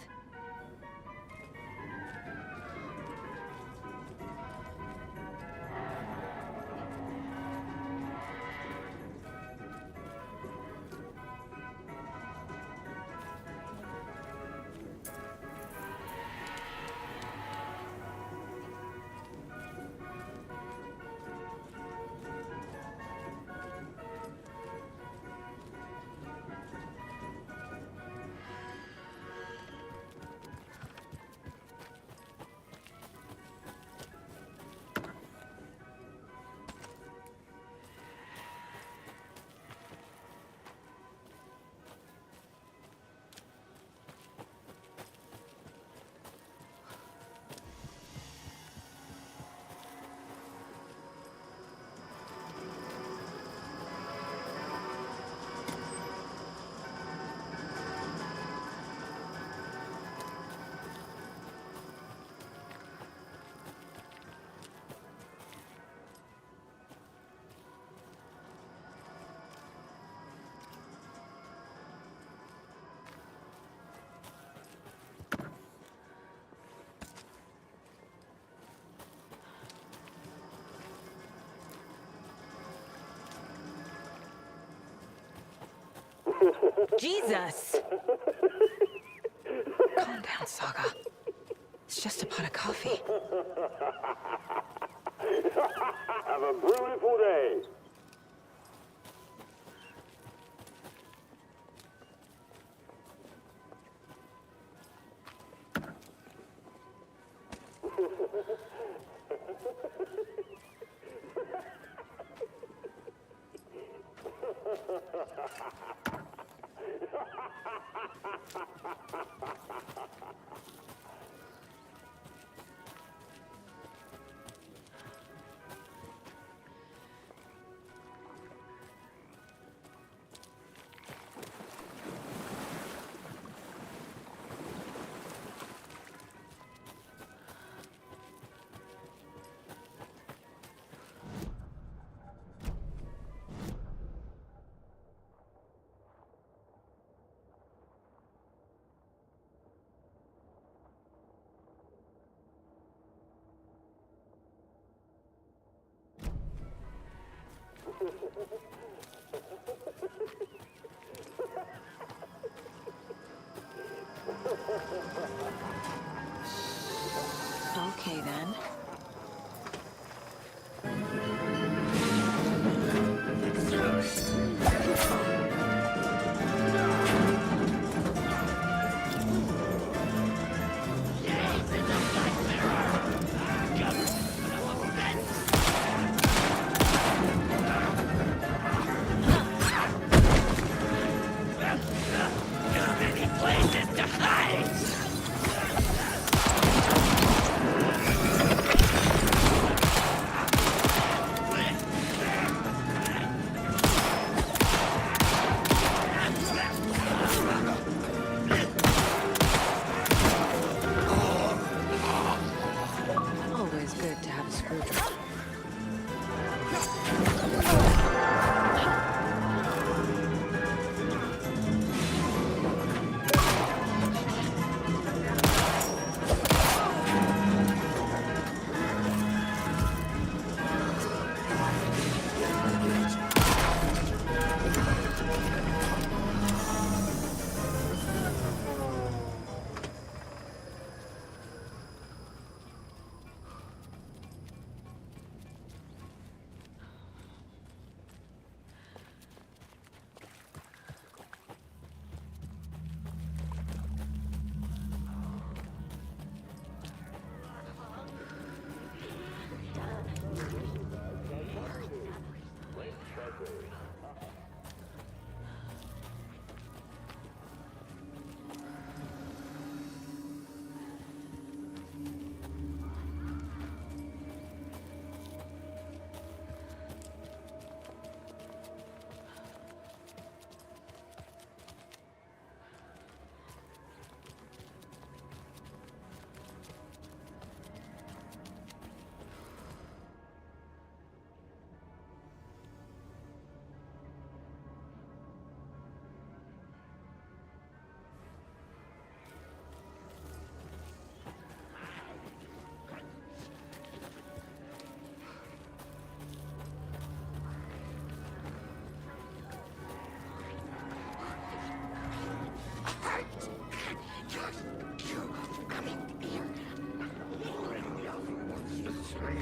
[SPEAKER 2] Jesus! Calm down, Saga. It's just a pot of coffee.
[SPEAKER 10] Have a beautiful day.
[SPEAKER 2] Okay, then. Always good to have a screwdriver.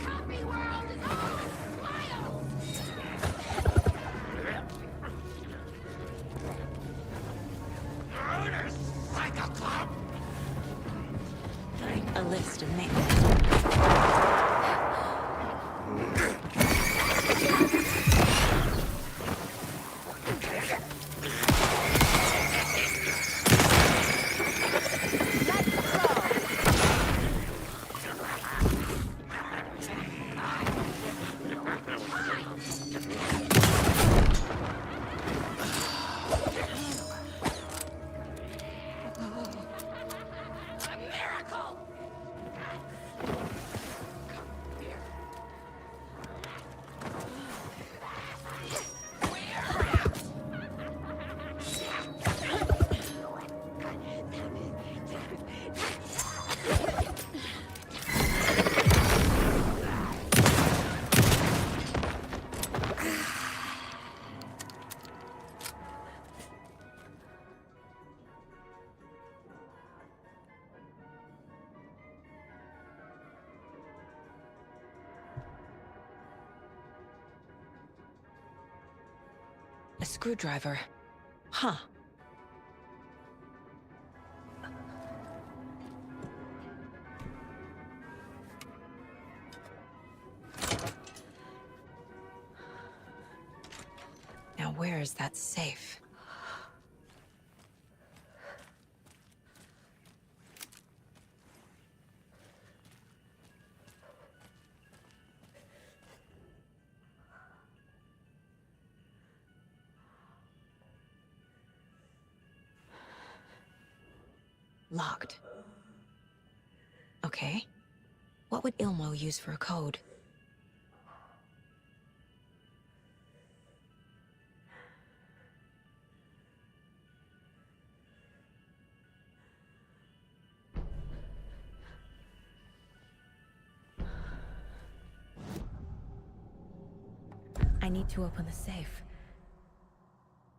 [SPEAKER 5] Coffee World is on fire!
[SPEAKER 2] Psycho Club! Find a list of names. A screwdriver. Huh. Now where is that safe? Locked. Okay. What would Ilmo use for a code? I need to open the safe.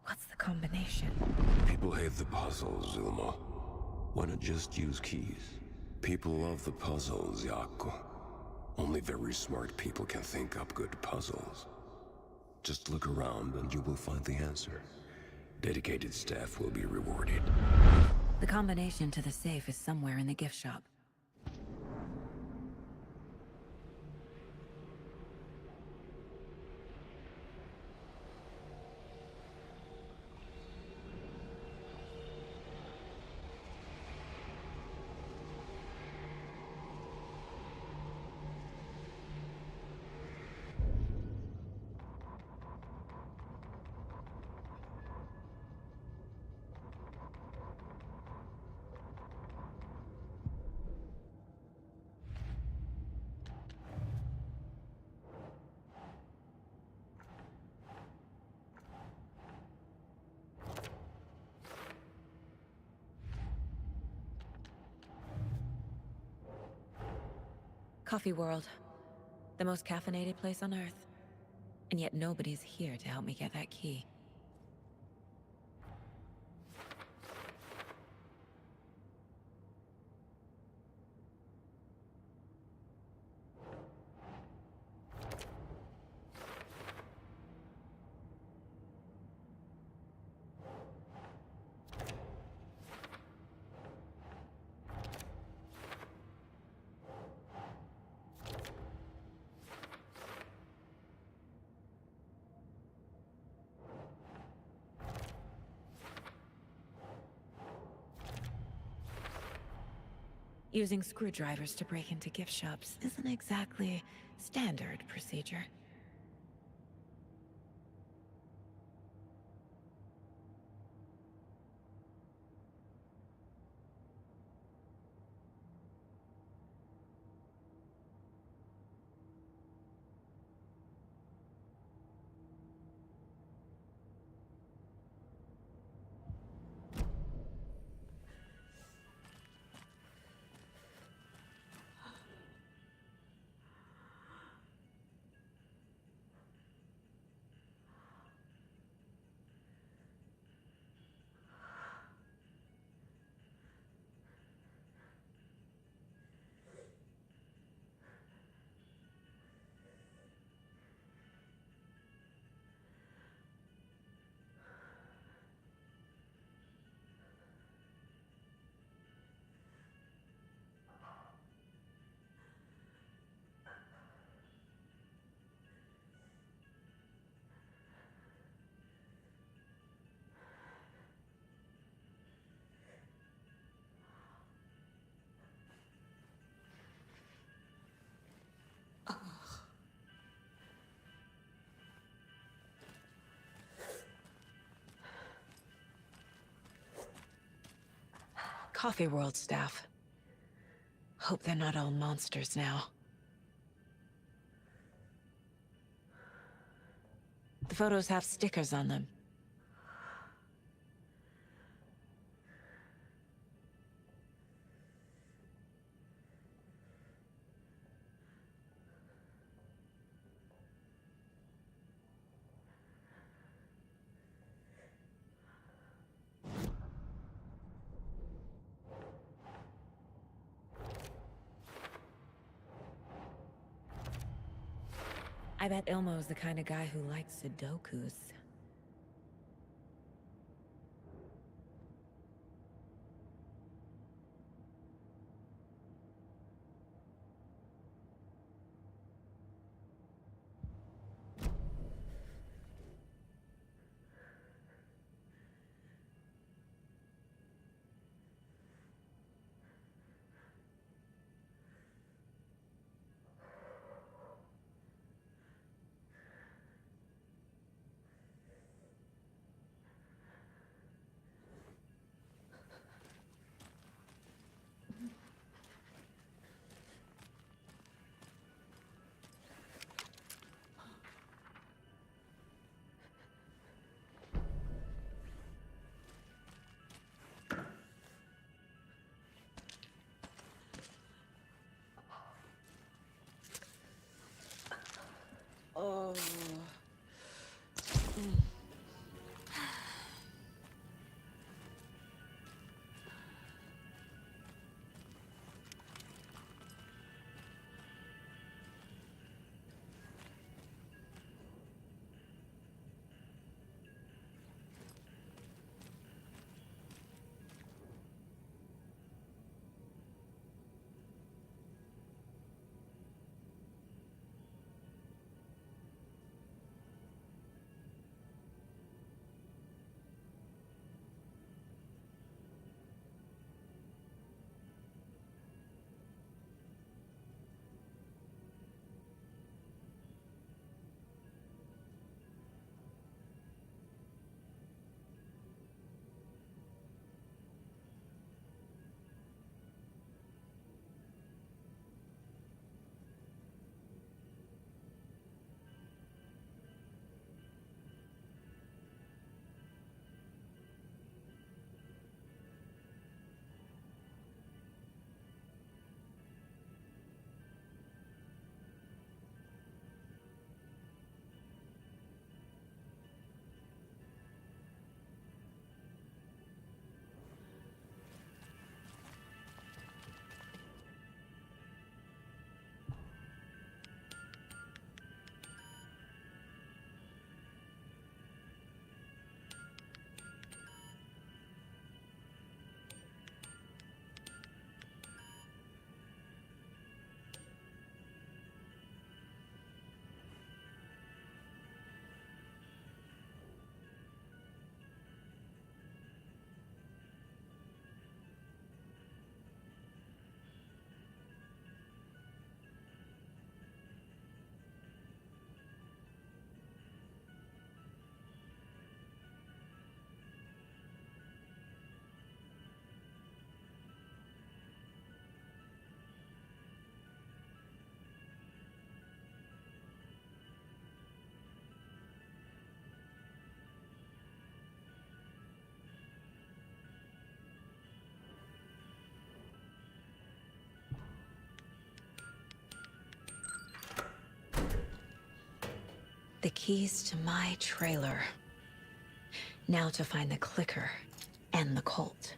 [SPEAKER 2] What's the combination?
[SPEAKER 18] People hate the puzzles, Ilmo. Why not just use keys? People love the puzzles, Jaakko. Only very smart people can think up good puzzles. Just look around and you will find the answer. Dedicated staff will be rewarded.
[SPEAKER 2] The combination to the safe is somewhere in the gift shop. Coffee World. The most caffeinated place on Earth. And yet nobody's here to help me get that key. Using screwdrivers to break into gift shops isn't exactly standard procedure. Coffee World staff. Hope they're not all monsters now. The photos have stickers on them. I bet Ilmo's the kind of guy who likes Sudokus.
[SPEAKER 11] Oh.
[SPEAKER 2] The keys to my trailer. Now to find the clicker and the Colt.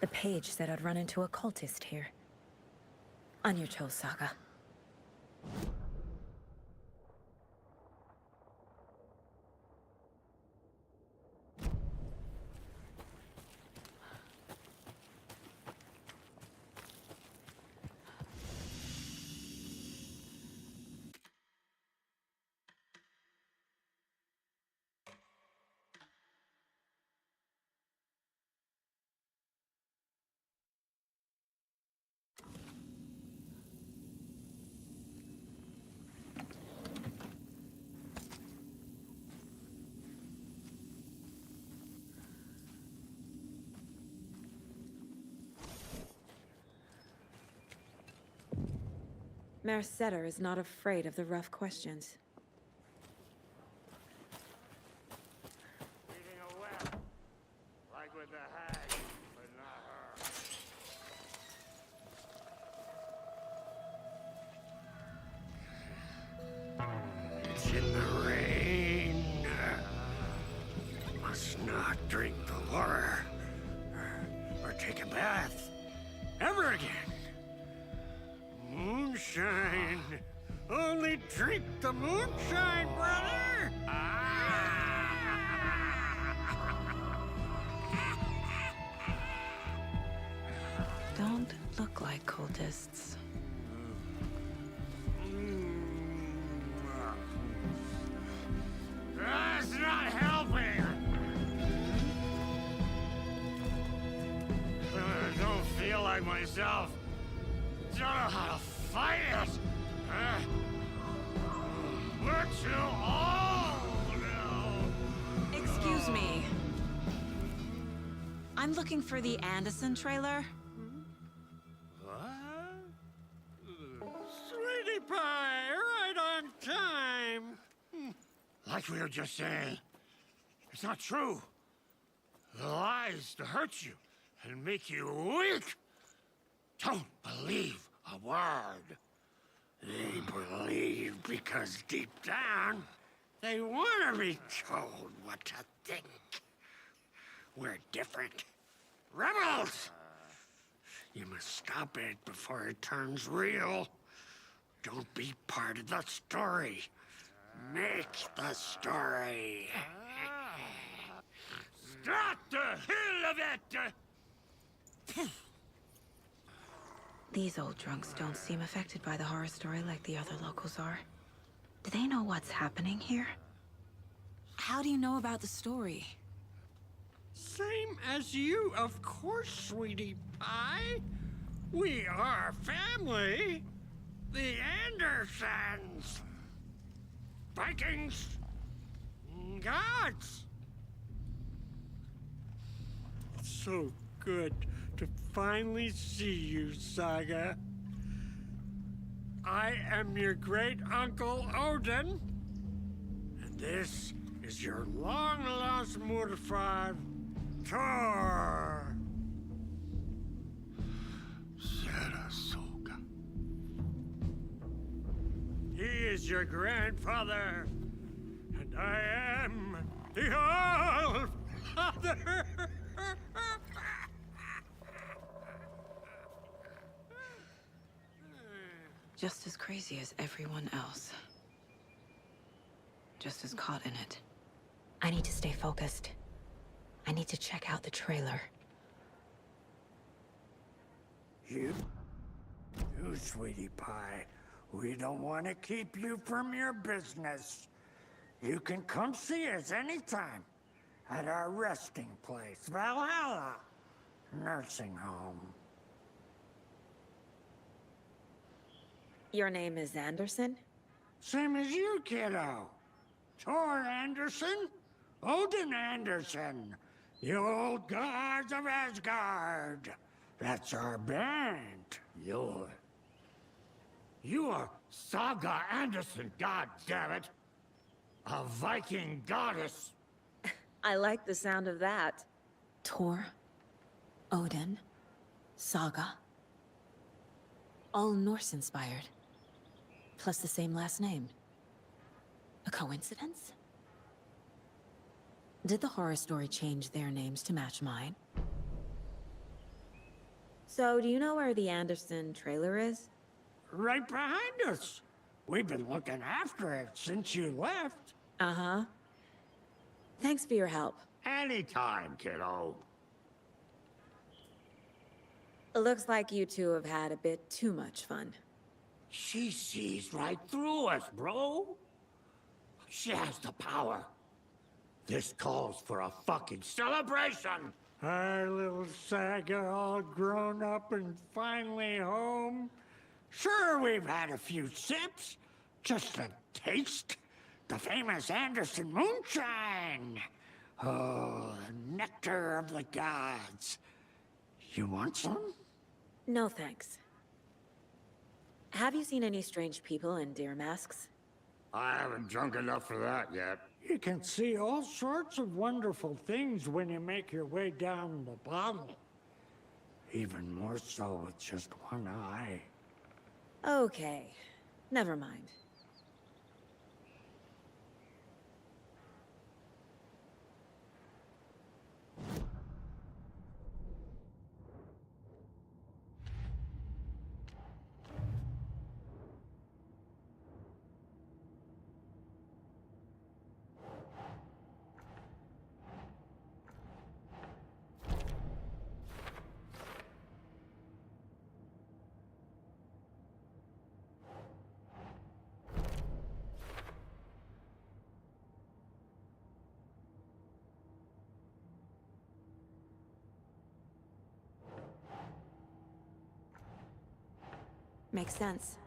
[SPEAKER 2] The page said I'd run into a cultist here. On your toes, Saga. Mayor Setter is not afraid of the rough questions.
[SPEAKER 14] Leading a web, like with the hag, but not her. It's in the rain. Must not drink the water or take a bath ever again. Moonshine. Only drink the moonshine, brother!
[SPEAKER 2] Don't look like cultists.
[SPEAKER 14] That's not helping! I don't feel like myself. Don't know how to fight it! We're too old now!
[SPEAKER 2] Excuse me. I'm looking for the Anderson trailer.
[SPEAKER 14] What? Sweetie pie, right on time! Like we were just saying, it's not true. The lies to hurt you and make you weak. Don't believe a word. They believe because deep down, they want to be told what to think. We're different. Rebels! You must stop it before it turns real. Don't be part of the story. Make the story. Stop the hell of it!
[SPEAKER 2] These old drunks don't seem affected by the horror story like the other locals are. Do they know what's happening here? How do you know about the story?
[SPEAKER 14] Same as you, of course, sweetie pie. We are family. The Andersons. Vikings. Gods. It's so good to finally see you, Saga. I am your great-uncle Odin. And this is your long-lost Murfar, Thor. Sarasota. He is your grandfather, and I am the All-Father.
[SPEAKER 2] Just as crazy as everyone else. Just as caught in it. I need to stay focused. I need to check out the trailer.
[SPEAKER 14] You, sweetie pie, we don't want to keep you from your business. You can come see us anytime at our resting place, Valhalla Nursing Home.
[SPEAKER 2] Your name is Anderson?
[SPEAKER 14] Same as you, kiddo. Thor Anderson, Odin Anderson, the old gods of Asgard. That's our band. You are Saga Anderson, goddammit. A Viking goddess.
[SPEAKER 2] I like the sound of that. Thor, Odin, Saga. All Norse-inspired. Plus the same last name. A coincidence? Did the horror story change their names to match mine? So, do you know where the Anderson trailer is?
[SPEAKER 14] Right behind us. We've been looking after it since you left.
[SPEAKER 2] Uh-huh. Thanks for your help.
[SPEAKER 14] Anytime, kiddo.
[SPEAKER 2] It looks like you two have had a bit too much fun.
[SPEAKER 14] She sees right through us, bro. She has the power. This calls for a fucking celebration. Our little Saga all grown up and finally home. Sure, we've had a few sips. Just a taste. The famous Anderson moonshine. Oh, the nectar of the gods. You want some?
[SPEAKER 2] No thanks. Have you seen any strange people in deer masks?
[SPEAKER 14] I haven't drunk enough for that yet. You can see all sorts of wonderful things when you make your way down the bottle. Even more so with just one eye.
[SPEAKER 2] Okay. Never mind. Makes sense.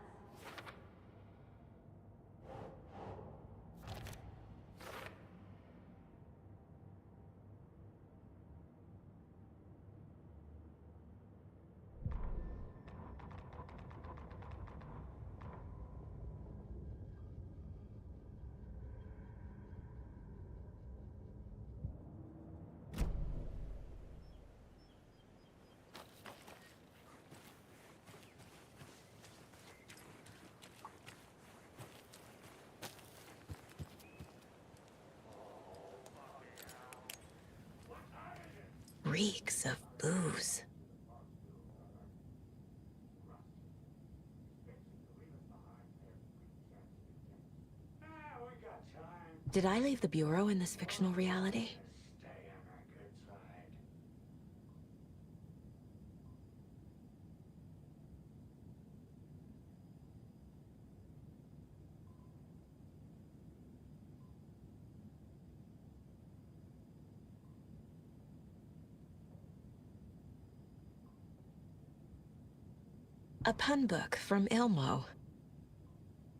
[SPEAKER 2] Reeks of booze. Did I leave the Bureau in this fictional reality? A pun book from Ilmo.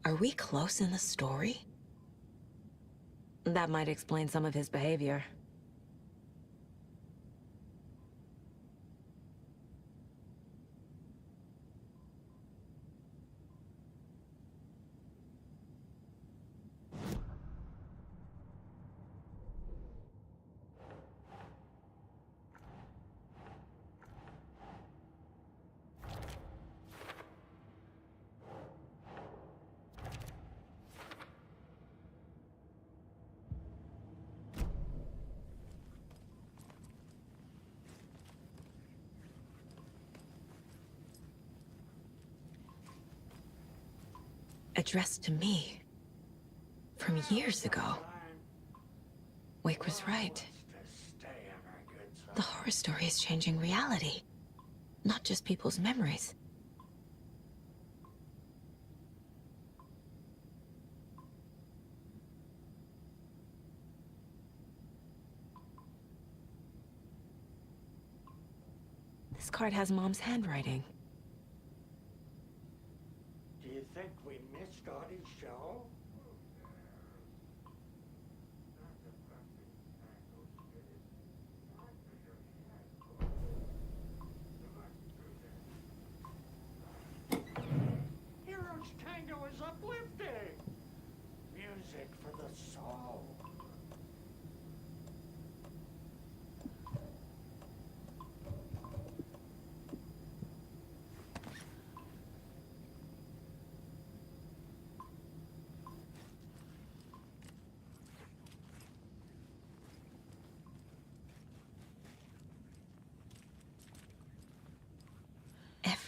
[SPEAKER 2] Are we close in the story? That might explain some of his behavior. Addressed to me. From years ago. Wake was right. The horror story is changing reality. Not just people's memories. This card has Mom's handwriting.
[SPEAKER 14] Do you think we missed Audie's show? Heroes Tango is uplifting. Music for the soul.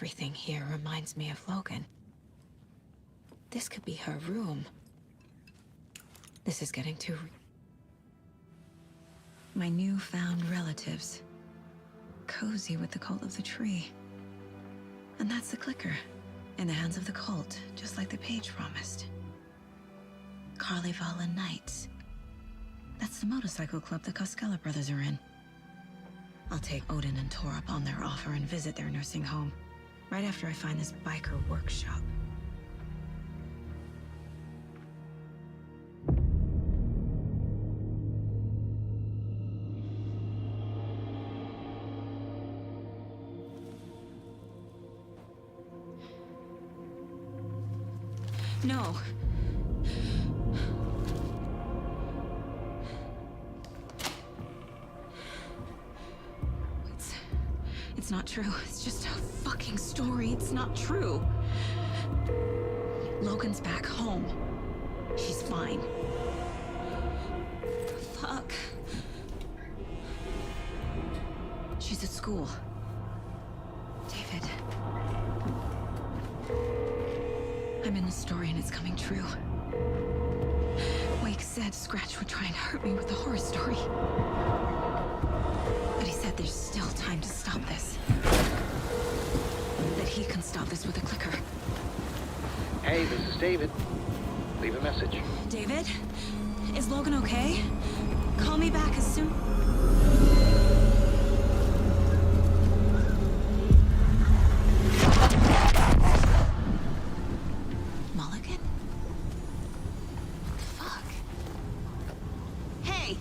[SPEAKER 2] Everything here reminds me of Logan. This could be her room. This is getting too... My newfound relatives. Cozy with the cult of the tree. And that's the clicker. In the hands of the cult, just like the page promised. Carnival and Knights. That's the motorcycle club the Koskela brothers are in. I'll take Odin and Tor up on their offer and visit their nursing home. Right after I find this biker workshop. No. It's not true. It's just a fucking story. It's not true. Logan's back home. She's fine. Fuck. She's at school. David. I'm in the story and it's coming true. Wake said Scratch would try and hurt me with the horror story. But he said there's still time to stop this. That he can stop this with a clicker.
[SPEAKER 19] Hey, this is David. Leave a message.
[SPEAKER 2] David? Is Logan okay? Call me back as soon... Mulligan? What the fuck? Hey!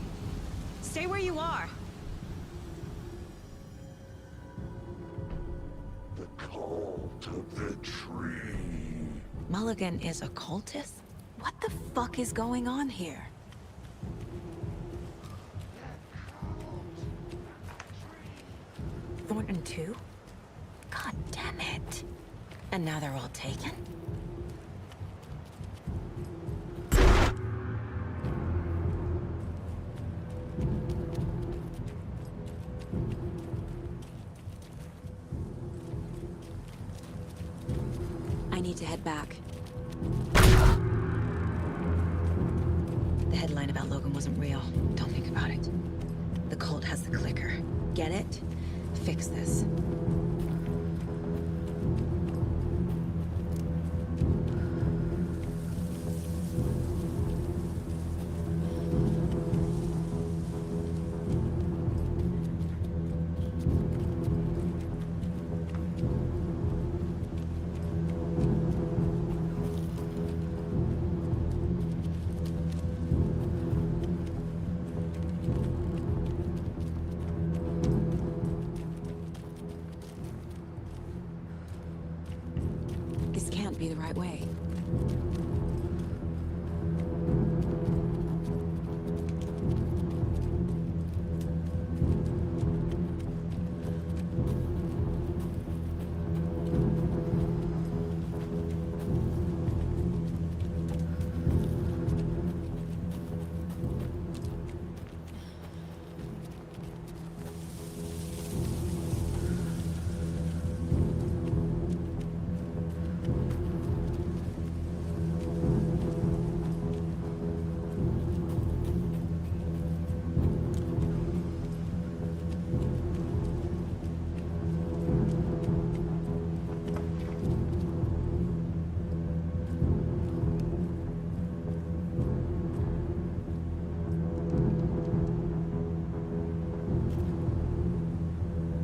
[SPEAKER 2] Stay where you are.
[SPEAKER 18] The cult of the tree.
[SPEAKER 2] Mulligan is a cultist? What the fuck is going on here? Thornton too? God damn it. And now they're all taken? I need to head back. The headline about Logan wasn't real. Don't think about it. The cult has the clicker. Get it? Fix this.